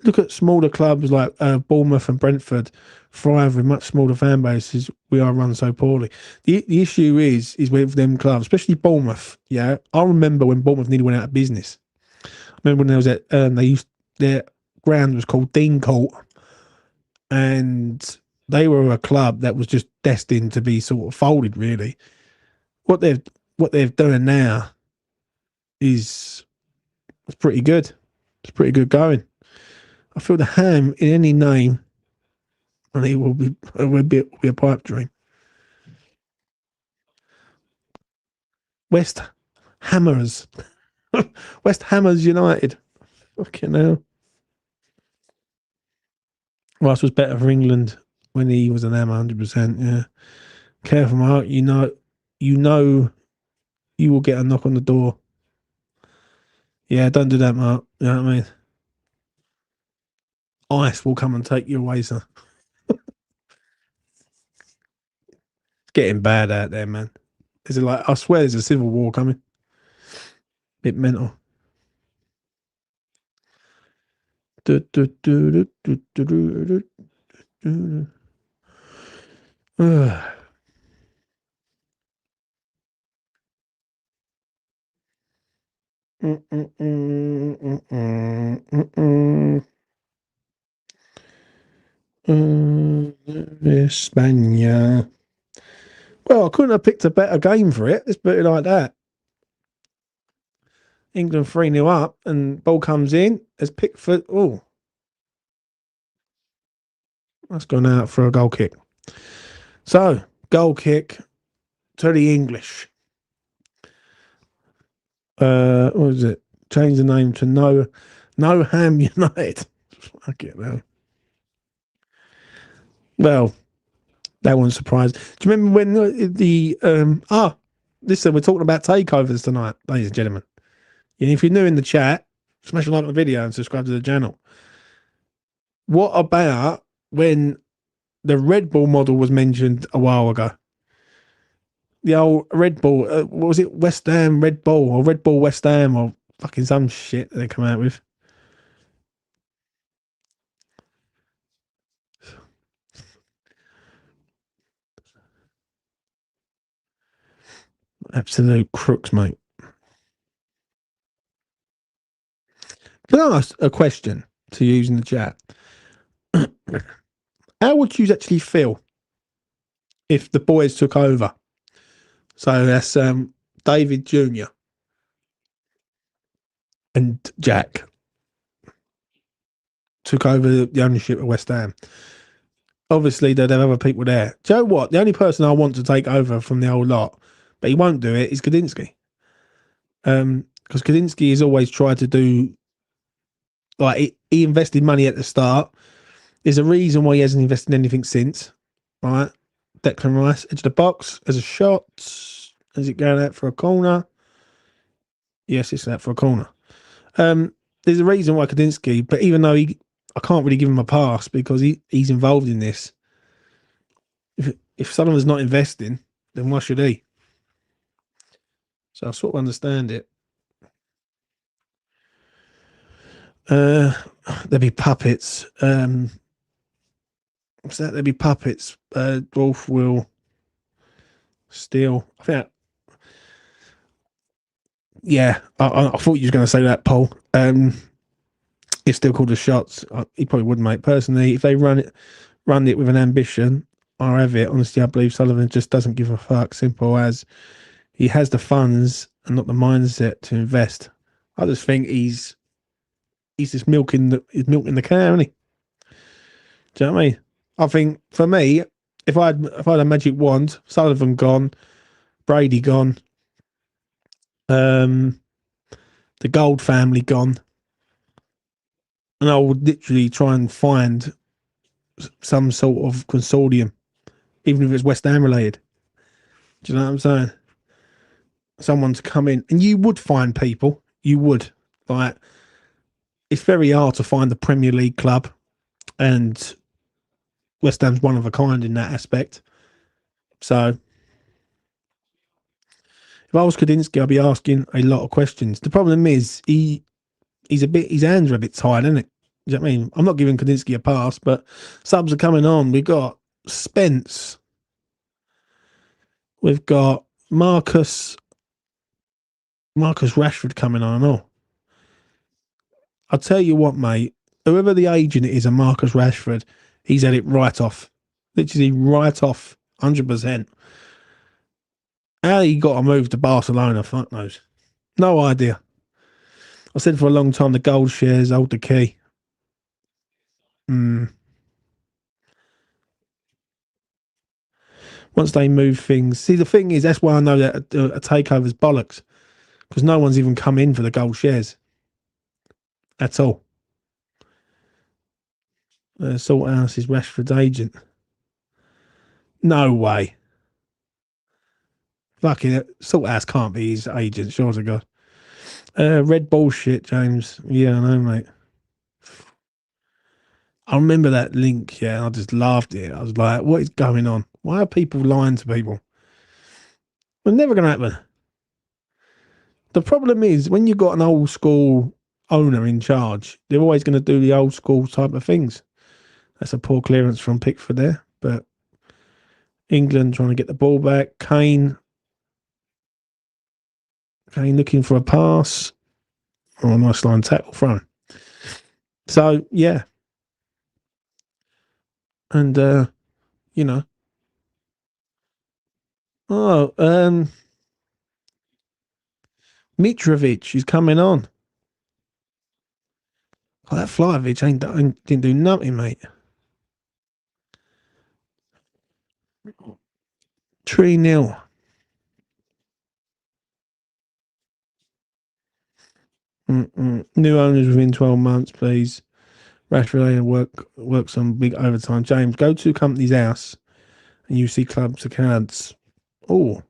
Look at smaller clubs like Bournemouth and Brentford thrive with much smaller fan bases. We are run so poorly. The issue is with them clubs, especially Bournemouth. Yeah, I remember when Bournemouth nearly went out of business. I remember when there was at their ground was called Dean Court, and they were a club that was just destined to be sort of folded. Really, what they're doing now is it's pretty good. It's pretty good going. I feel the ham in any name, and it will be a pipe dream. West Hammers, West Hammers United. Fucking hell. Rice was better for England when he was an ham, 100%. Yeah, careful, Mark. You will get a knock on the door. Yeah, don't do that, Mark. You know what I mean? Ice will come and take you away, sir. It's getting bad out there, man. Is it like I swear there's a civil war coming? Bit mental. España. Well, I couldn't have picked a better game for it. Let's put it like that. England 3-0 up, and ball comes in as Pickford. Oh, that's gone out for a goal kick. So, goal kick to the English. What was it? Change the name to No Ham United. Fuck it, man. Well, that wasn't surprised. Do you remember when listen, we're talking about takeovers tonight, ladies and gentlemen. And if you're new in the chat, smash a like on the video and subscribe to the channel. What about when the Red Bull model was mentioned a while ago. The old Red Bull, what was it? West Ham Red Bull or Red Bull West Ham or fucking some shit they come out with. Absolute crooks, mate. Can I ask a question to use in the chat? How would you actually feel if the boys took over? So that's David Jr. and Jack took over the ownership of West Ham. Obviously, they'd have other people there. Do you know what? The only person I want to take over from the old lot, but he won't do it, is Kadinsky. Because Kadinsky has always tried to do, like, he invested money at the start. There's a reason why he hasn't invested anything since, right? Declan Rice, edge of the box, as a shot. Is it going out for a corner? Yes, it's out for a corner. There's a reason why Kadinsky, but even though I can't really give him a pass because he's involved in this. If Sullivan's not investing, then why should he? So I sort of understand it. There'd be puppets. What's that? There'd be puppets. Wolf will steal. I think. Yeah, I thought you were going to say that, Paul. It's still called the shots. He probably would, mate. Personally, if they run it with an ambition, I have it. Honestly, I believe Sullivan just doesn't give a fuck. Simple as he has the funds and not the mindset to invest. I just think he's just milking the cow, isn't he? Do you know what I mean? I think for me, if I had a magic wand, Sullivan gone, Brady gone, the Gold family gone, and I would literally try and find some sort of consortium, even if it's West Ham related. Do you know what I'm saying? Someone to come in, and you would find people. You would, like, it's very hard to find the Premier League club, and West Ham's one of a kind in that aspect. So if I was Kadinsky, I'd be asking a lot of questions. The problem is his hands are a bit tied, isn't it? Do you know what I mean? I'm not giving Kadinsky a pass, but subs are coming on. We've got Spence. We've got Marcus Rashford coming on. I'll tell you what, mate. Whoever the agent is of Marcus Rashford, he's had it right off. Literally right off, 100%. How he got to move to Barcelona, fuck knows. No idea. I said for a long time the gold shares hold the key. Once they move things. See, the thing is, that's why I know that a takeover's bollocks. Because no one's even come in for the gold shares. At all. Salthouse is Rashford's agent. No way. Fucking it. Salthouse can't be his agent, sure to God. Red bullshit, James. Yeah, I know, mate. I remember that link, yeah, I just laughed at it. I was like, what is going on? Why are people lying to people? It's never going to happen. The problem is, when you've got an old school owner in charge, they're always going to do the old school type of things. That's a poor clearance from Pickford there, but England trying to get the ball back. Kane looking for a pass. Oh, nice line tackle thrown. So, yeah. And, you know. Oh, Mitrovic is coming on. Oh, that Flyovic didn't do nothing, mate. 3-0. New owners within 12 months, please. Rashford works on big overtime. James, go to company's house and you see clubs accounts. Oh,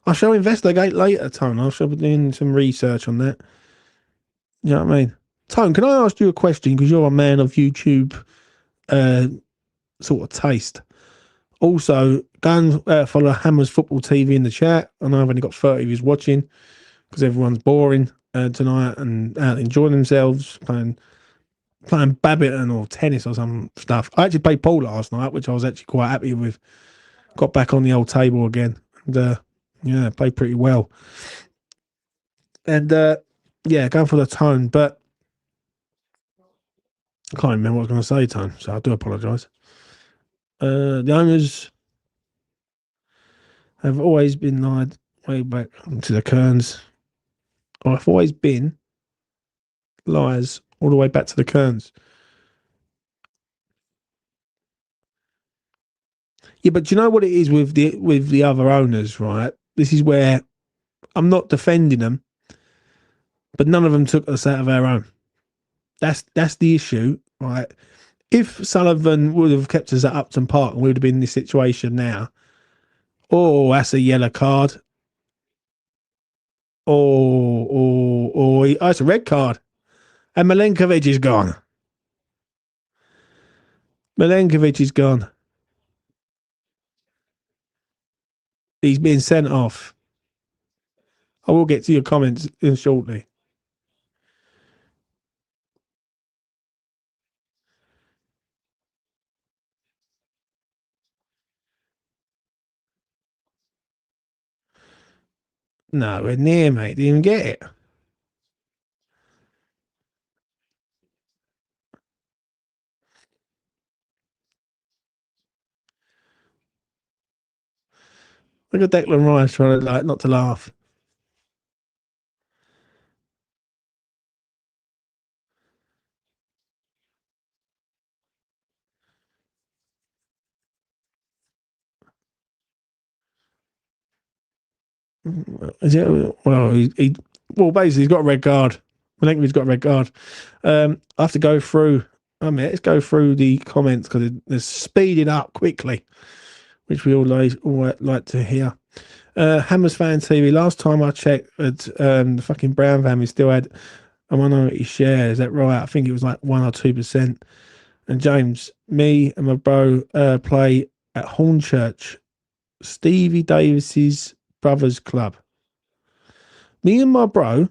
I shall investigate later, Tone. I shall be doing some research on that. You know what I mean? Tone, can I ask you a question? Because you're a man of YouTube sort of taste. Also, go and follow Hammers Football TV in the chat. I know I've only got 30 of you watching because everyone's boring tonight and out enjoying themselves playing badminton or tennis or some stuff. I actually played pool last night, which I was actually quite happy with. Got back on the old table again, and yeah, played pretty well. And yeah, going for the tone, but I can't remember what I was going to say, tone. So I do apologise. The owners have always been lied way back to the Kerns. I've always been lies all the way back to the Kerns. Yeah, but do you know what it is with the other owners, right? This is where I'm not defending them, but none of them took us out of our own. That's the issue, right? If Sullivan would have kept us at Upton Park and we would have been in this situation now, oh, that's a yellow card. Oh, it's a red card. And Milenkovic is gone. Milenkovic is gone. He's being sent off. I will get to your comments shortly. No, we're near, mate. Didn't even get it. Look at Declan Rice trying to like not to laugh. Is it, well, well, basically he's got a red card. Milenkovic's got a red card. I have to go through. I mean, let's go through the comments because they're speeding up quickly, which we all like to hear. Hammers Fan TV. Last time I checked, the fucking Brown family still had a minority share. Is that right? I think it was like 1 or 2%. And James, me and my bro play at Hornchurch, Stevie Davis's brothers club. Me and my bro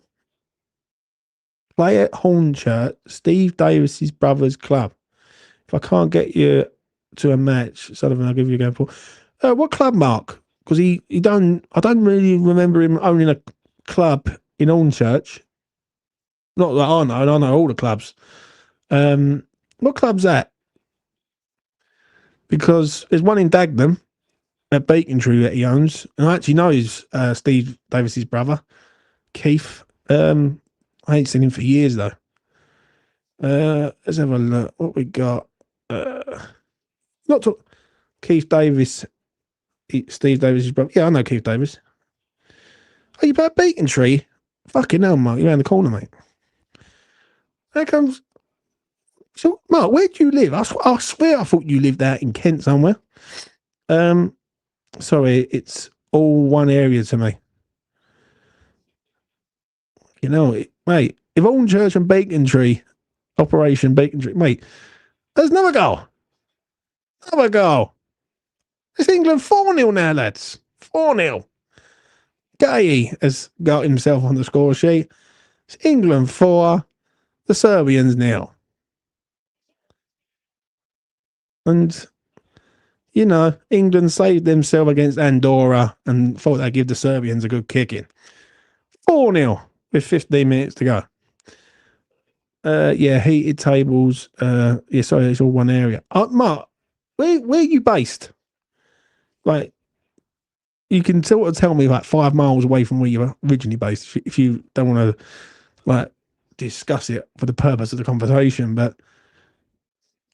play at Hornchurch, Steve Davis's brothers club. If I can't get you to a match, Sullivan, I'll give you a game for. What club, Mark? Because he don't. I don't really remember him owning a club in Hornchurch. Not that I know. I know all the clubs. What club's that? Because there's one in Dagenham at Beacontree that he owns, and I actually know he's Steve Davis's brother, Keith. I ain't seen him for years though. Let's have a look. What we got? Not to, Keith Davis, Steve Davis's brother. Yeah, I know Keith Davis. Are you about Beacontree? Fucking hell, Mark, you're around the corner, mate. There comes. So, Mark, where do you live? I swear I thought you lived out in Kent somewhere. Sorry, it's all one area to me. You know, mate, if Hornchurch and Beacontree, Operation Beacontree, mate, there's another goal. Another goal. It's England 4-0 now, lads. 4-0. Gay has got himself on the score sheet. It's England 4, the Serbians 0. And, you know, England saved themselves against Andorra and thought they'd give the Serbians a good kicking. 4-0 with 15 minutes to go. Yeah, heated tables. Yeah, sorry, it's all one area. Mark, where are you based? Like, you can sort of tell me like 5 miles away from where you're originally based if you don't want to like discuss it for the purpose of the conversation. But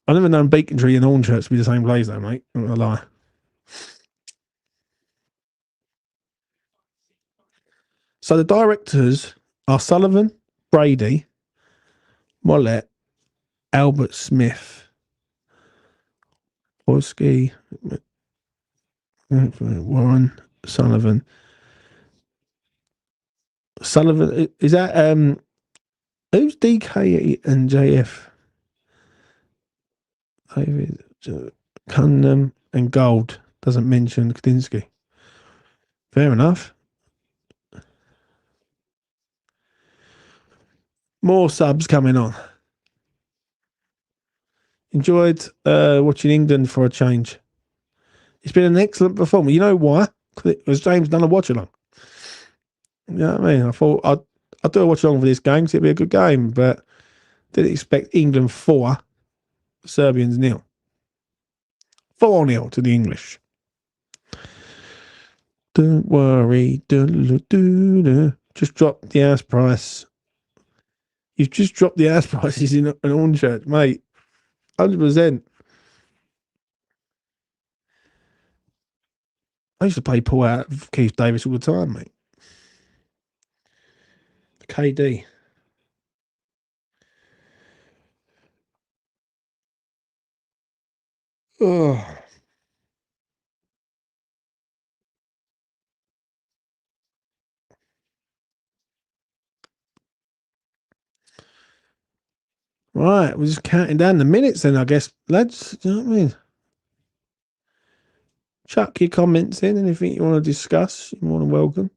I've never known Beacontree and Hornchurch to be the same place, though, mate. I'm not gonna lie. So the directors are Sullivan, Brady, Mollett, Albert Smith, Orsky, Warren, Sullivan. Sullivan is that who's DK and JF? David Cunningham and Gold. Doesn't mention Kadinsky. Fair enough. More subs coming on. Enjoyed watching England for a change. It's been an excellent performance. You know why? Because James done a watch along. You know what I mean? I thought I'd do a watch along for this game because it'd be a good game, but didn't expect England 4, Serbians 0. 4-0 to the English. Don't worry. Just dropped the house price. You've just dropped the house prices in an orange shirt, mate. 100%. I used to play Paul out of Keith Davis all the time, mate. KD. Oh. Right, we're just counting down the minutes then, I guess, lads. Do you know what I mean? Chuck your comments in. Anything you want to discuss, you're more than welcome.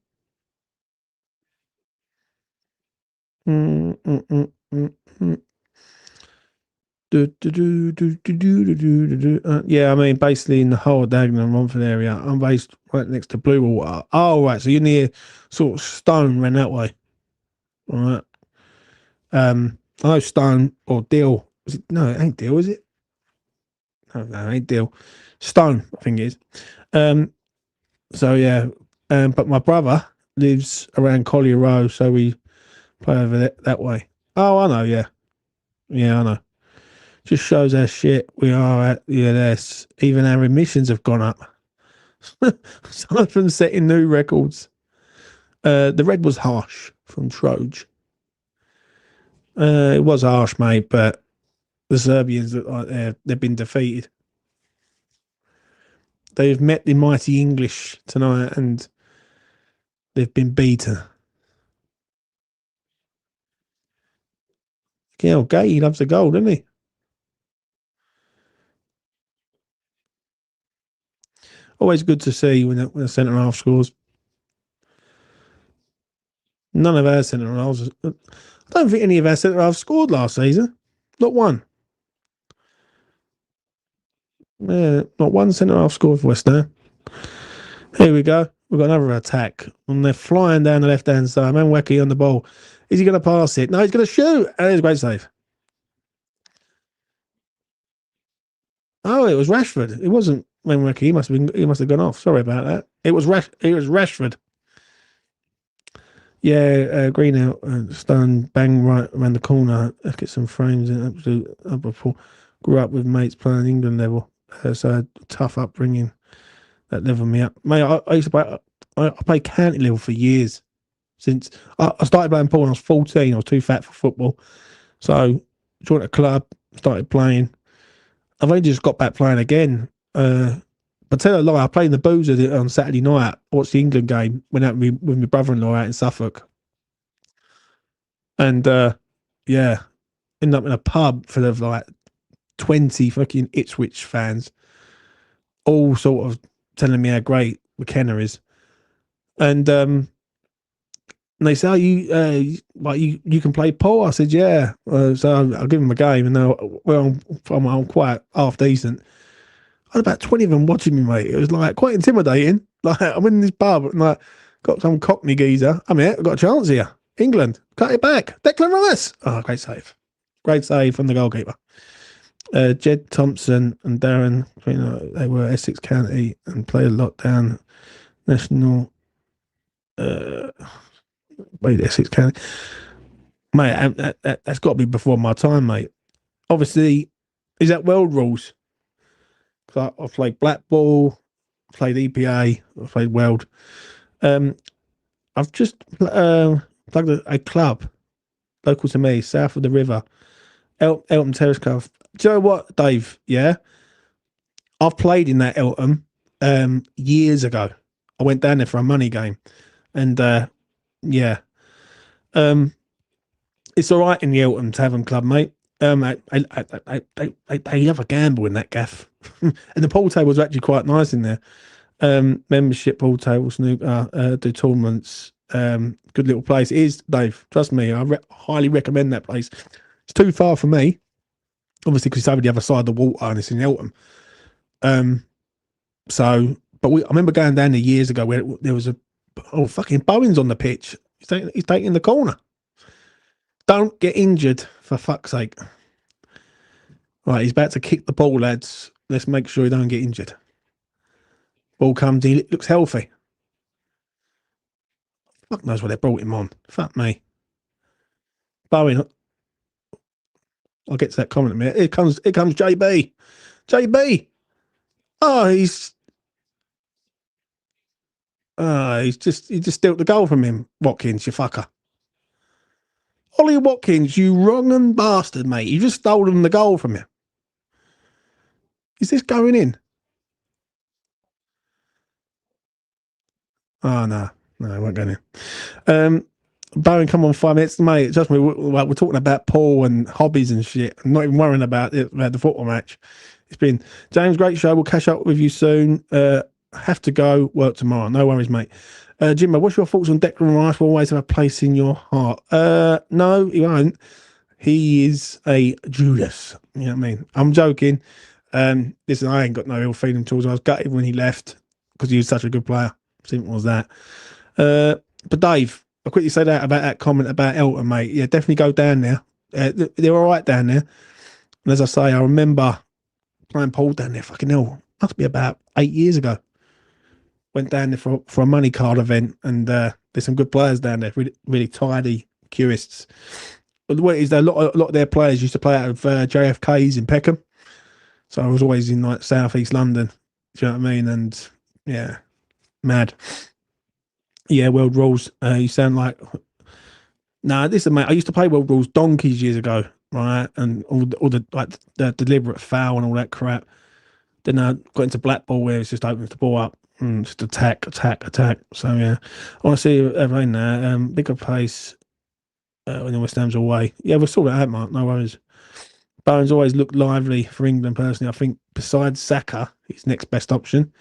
Yeah, I mean, basically in the whole of Dagenham and Romford area, I'm based right next to Blue Water. Oh, right, so you're near sort of Stone, ran that way. All right. I know Stone or Deal. No, it ain't Deal, is it? No, it ain't Deal. Stone, I think it is. So yeah, but my brother lives around Collier Row, so we play over that way. Oh, I know, yeah. Yeah, I know. Just shows how shit we are at the LS. Even our emissions have gone up. Some of them setting new records. The red was harsh from Troge. It was harsh, mate, but the Serbians look like they've been defeated. They've met the mighty English tonight and they've been beaten. Yeah, Gay, he loves the goal, doesn't he? Always good to see when a centre half scores. None of our centre halves. I don't think any of our centre halves scored last season. Not one. Yeah, not one centre half scored for West Ham. Here we go. We've got another attack. And they're flying down the left hand side. Manwaki on the ball. Is he going to pass it? No, he's going to shoot. And it's a great save. Oh, it was Rashford. It wasn't Manwaki. He must have gone off. Sorry about that. It was Rashford. Yeah, green out, Stone bang right around the corner. Let's get some frames in. Absolute upper. Grew up with mates playing England level, so tough upbringing that leveled me up. Mate, I used to play. I played county level for years. Since I started playing pool when I was 14, I was too fat for football, so joined a club, started playing. I've only just got back playing again. But tell a lie, I played in the Boozer on Saturday night. Watched the England game. Went out with my brother-in-law out in Suffolk, and yeah, ended up in a pub full of like 20 fucking Ipswich fans, all sort of telling me how great McKenna is, and they say, "Oh, you can play pool." I said, "Yeah." So I'll give them a game, and I'm quite half decent. I had about 20 of them watching me, mate. It was like quite intimidating. Like I'm in this pub and like got some Cockney geezer. I'm here. I've got a chance here. England, cut it back. Declan Rice. Oh, great save. Great save from the goalkeeper. Jed Thompson and Darren, they were Essex County and played a lot down national. Wait, Essex County, mate. That's got to be before my time, mate. Obviously, is that world rules? I've played Blackball, played EPA, I've played World. I've just plugged a club local to me, south of the river, Elton Terrace Club. Do you know what, Dave? Yeah, I've played in that Elton years ago. I went down there for a money game, and yeah, it's all right in the Elton Tavern Club, mate. They have a gamble in that gaff, and the pool tables are actually quite nice in there. Membership pool table, snooker, do tournaments. Good little place. It is, Dave. Trust me, highly recommend that place. It's too far for me, obviously, because it's over the other side of the water and it's in Eltham. Um, but I remember going down there years ago where there was a fucking Bowen's on the pitch. He's taking the corner. Don't get injured for fuck's sake. Right, he's about to kick the ball, lads. Let's make sure he don't get injured. Ball comes, he looks healthy. Fuck knows what they brought him on. Fuck me. Bowen, I'll get to that comment in a minute. Here comes JB. JB. Oh, he just stealed the goal from him. Watkins, you fucker. Ollie Watkins, you wrong and bastard, mate. You just stolen the goal from him. Is this going in? Oh no, no, it won't go in. Bowen, come on, 5 minutes, mate. Just me. We're talking about Paul and hobbies and shit. I'm not even worrying about the football match. It's been James, great show. We'll catch up with you soon. Have to go work tomorrow. No worries, mate. Jimbo, what's your thoughts on Declan Rice? Will always have a place in your heart. No, he won't. He is a Judas. You know what I mean? I'm joking. Listen, I ain't got no ill feeling towards him. I was gutted when he left because he was such a good player. Simple as that. But Dave, I'll quickly say that about that comment about Elton, mate. Yeah, definitely go down there. They're all right down there. And as I say, I remember playing pool down there. Fucking hell, must be about 8 years ago. Went down there for a money card event, and there's some good players down there. Really, really tidy curists. But the way is, a lot of their players used to play out of JFK's in Peckham. So I was always in like southeast London. Do you know what I mean? And yeah, mad. Yeah, World Rules. You sound like nah. This is mate. I used to play World Rules donkeys years ago, right? And all the like the deliberate foul and all that crap. Then I got into black ball where it's just opens the ball up and just attack, attack, attack. So yeah, I want to see everything there. Bigger pace when the West Ham's away. Yeah, we'll sort that out, Mark. No worries. Bowen's always looked lively for England personally. I think besides Saka, his next best option.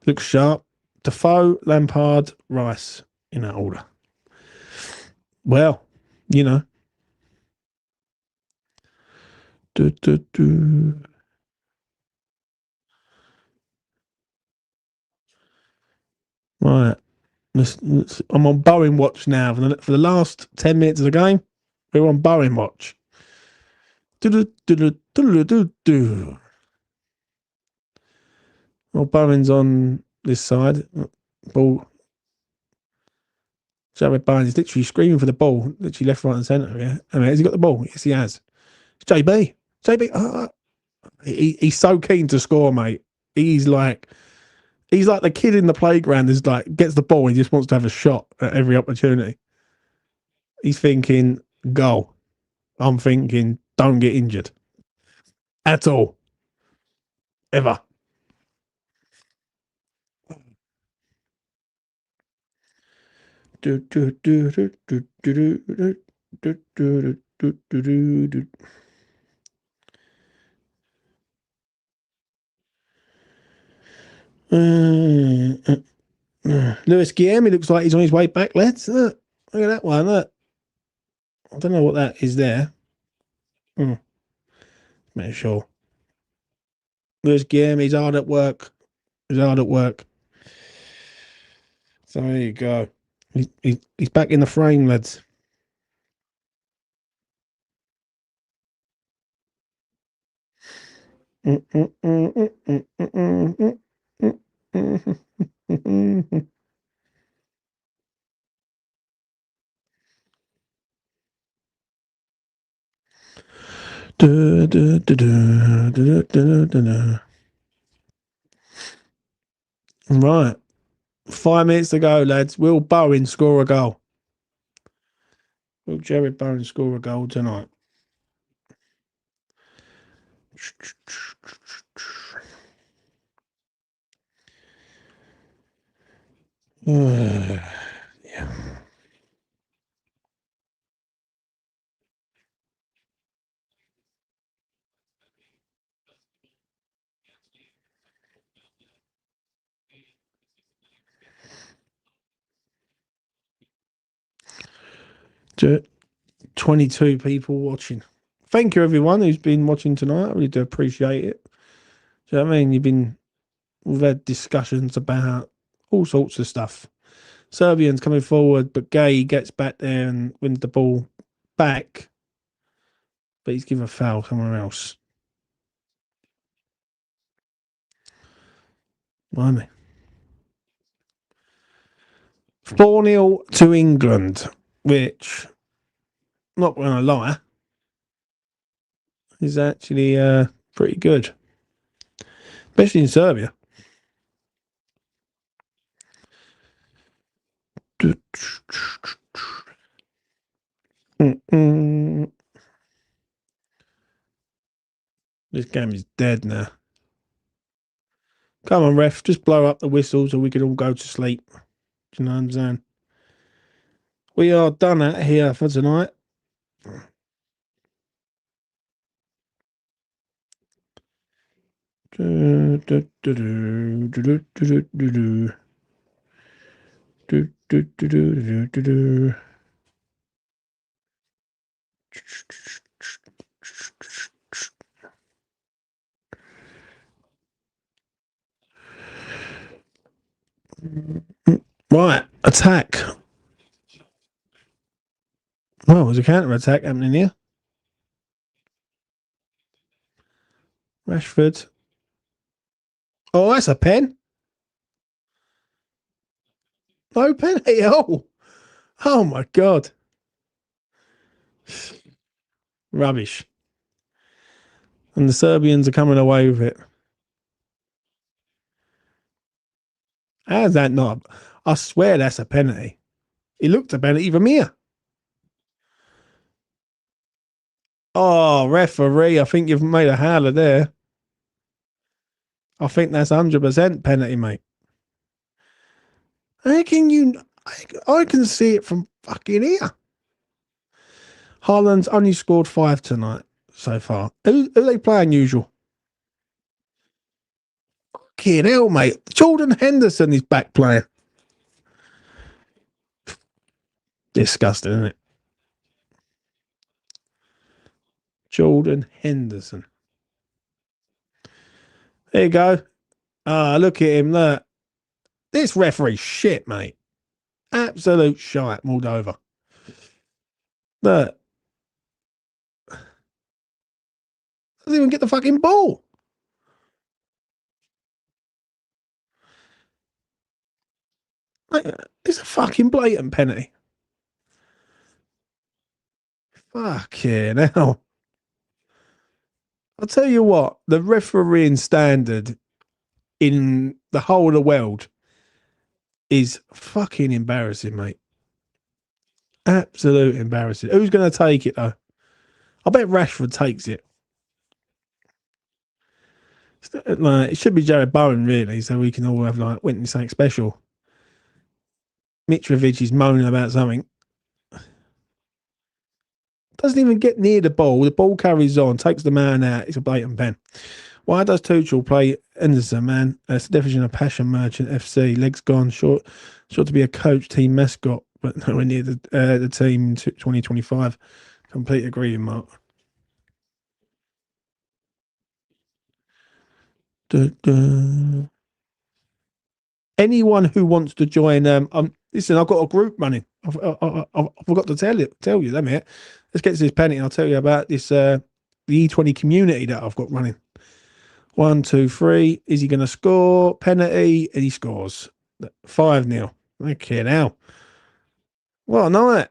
Looks sharp. Defoe, Lampard, Rice in that order. Well, you know. Do, do, do. Right. I'm on Bowen watch now. For the last 10 minutes of the game, we're on Bowen watch. Do, do, do, do, do, do, do. Well, Bowen's on this side. Ball. Jared Bowen is literally screaming for the ball, literally left, right, and centre. Yeah. I mean, has he got the ball? Yes, he has. It's JB. JB. He's so keen to score, mate. He's like the kid in the playground is like gets the ball and he just wants to have a shot at every opportunity. He's thinking goal. I'm thinking don't get injured at all ever. Lewis Guillaume, he looks like he's on his way back, lads. Look at that one. Look. I don't know what that is there. Make sure. Lewis Guillaume, he's hard at work. He's hard at work. So there you go. He's back in the frame, lads. Right. 5 minutes to go, lads. Will Bowen score a goal? Will Jared Bowen score a goal tonight? Yeah. 22 people watching. Thank you, everyone who's been watching tonight. I really do appreciate it. Do you know what I mean? We've had discussions about all sorts of stuff. Serbians coming forward, but Gay gets back there and wins the ball back, but he's given a foul somewhere else. Blimey. 4-0 to England, which, not going to lie, is actually pretty good, especially in Serbia. This game is dead now. Come on, ref, just blow up the whistle so we can all go to sleep. Do you know what I'm saying? We are done out here for tonight. Right, attack. Well, there's a counter attack happening here. Rashford. Oh, that's a pen. No penalty. Oh my God. Rubbish. And the Serbians are coming away with it. How's that not? I swear that's a penalty. He looked a penalty from here. Oh, referee, I think you've made a howler there. I think that's 100% penalty, mate. How can you? I can see it from fucking here. Haaland's only scored 5 tonight so far. Who are they playing usual? Fucking hell, mate. Jordan Henderson is back playing. Disgusting, isn't it? Jordan Henderson. There you go. Look at him. Look. This referee shit, mate. Absolute shite, Moldova. Look. Doesn't even get the fucking ball. It's a fucking blatant penalty. Fucking hell. I'll tell you what, the refereeing standard in the whole of the world is fucking embarrassing, mate. Absolute embarrassing. Who's going to take it, though? I bet Rashford takes it. It should be Jared Bowen, really, so we can all have, witness something special. Mitrovic is moaning about something. Doesn't even get near the ball. The ball carries on, takes the man out. It's a blatant pen. Why does Tuchel play Henderson, man? That's the definition of passion merchant FC. Legs gone, short to be a coach, team mascot, but nowhere near the team in 2025. Complete agree, Mark. Anyone who wants to join, listen, I've got a group running. I forgot to tell you. Let me. Let's get to this penalty. I'll tell you about this the E20 community that I've got running. 1, 2, 3. Is he going to score? Penalty, and he scores. 5-0. Okay, now. What a night.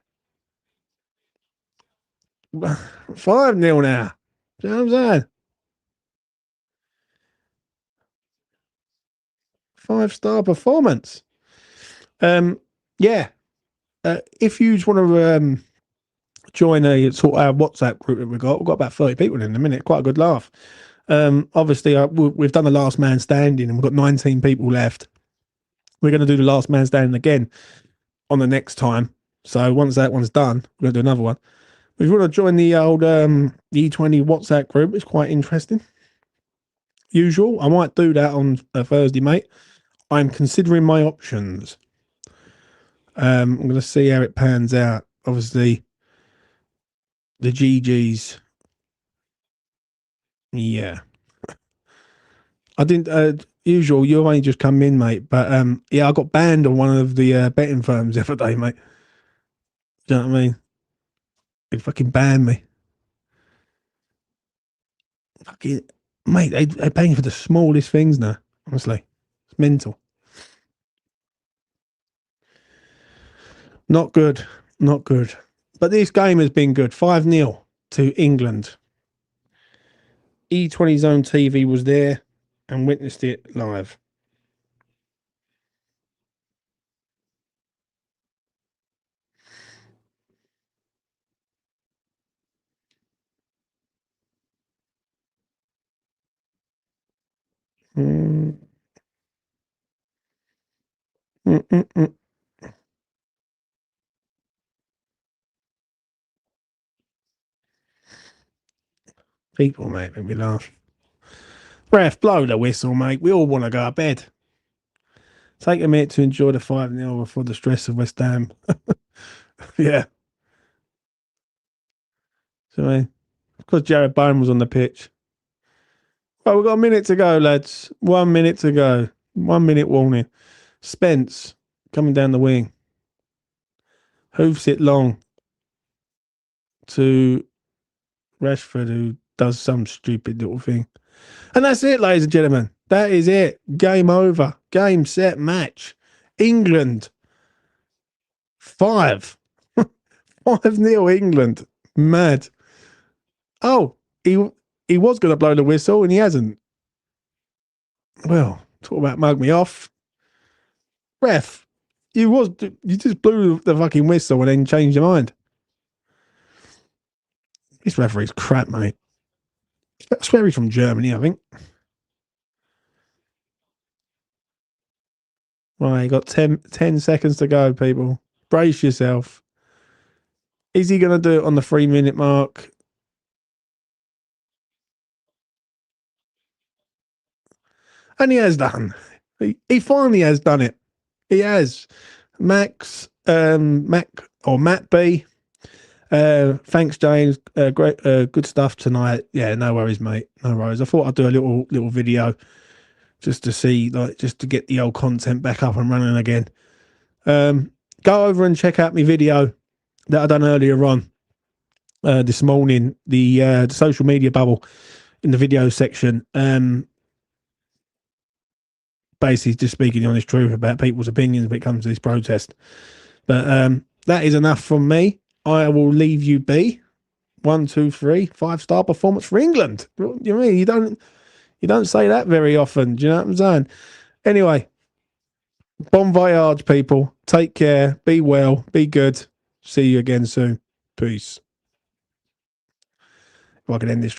5-0 now. Do you know what I'm saying? 5-star performance. Yeah. If you just want to join a sort of WhatsApp group that we've got about 30 people in a minute. Quite a good laugh. Obviously, we've done the last man standing and we've got 19 people left. We're going to do the last man standing again on the next time. So once that one's done, we're going to do another one. If you want to join the old E20 WhatsApp group, it's quite interesting. Usual. I might do that on a Thursday, mate. I'm considering my options. I'm going to see how it pans out. Obviously, The GGs. Yeah. I didn't. Usual. You've only just come in, mate. But yeah, I got banned on one of the betting firms the other day, mate. Do you know what I mean? They fucking banned me. Fucking mate. They're paying for the smallest things now. Honestly, it's mental. Not good. Not good. But this game has been good. 5-0 to England. E20 Zone TV was there and witnessed it live. Mm, mm, mm, mm. People, mate, make me laugh. Ref, blow the whistle, mate. We all want to go to bed. Take a minute to enjoy the 5-0 before the stress of West Ham. Yeah. So, I mean, because Jared Bowen was on the pitch. Well, we've got a minute to go, lads. 1 minute to go. 1 minute warning. Spence coming down the wing. Hoofs it long to Rashford, who does some stupid little thing. And that's it, ladies and gentlemen. That is it. Game over. Game, set, match. England 5. 5-0 England. Mad. Oh, he was going to blow the whistle and he hasn't. Well, talk about mug me off. Ref, you just blew the fucking whistle and then changed your mind. This referee's crap, mate. I swear he's from Germany, I think. Right, you got 10 seconds to go, people. Brace yourself. Is he going to do it on the 3-minute mark? And he has done. He finally has done it. He has. Matt B. Thanks, James. Great, good stuff tonight. Yeah, no worries, mate. No worries. I thought I'd do a little video just to see, like, just to get the old content back up and running again. Go over and check out my video that I done earlier on this morning. The social media bubble in the video section. Basically, just speaking the honest truth about people's opinions when it comes to this protest. But that is enough from me. I will leave you be. 1, 2, 3, 5-star performance for England. You know what I mean? You don't say that very often. Do you know what I'm saying? Anyway, bon voyage, people. Take care. Be well. Be good. See you again soon. Peace. If I can end this.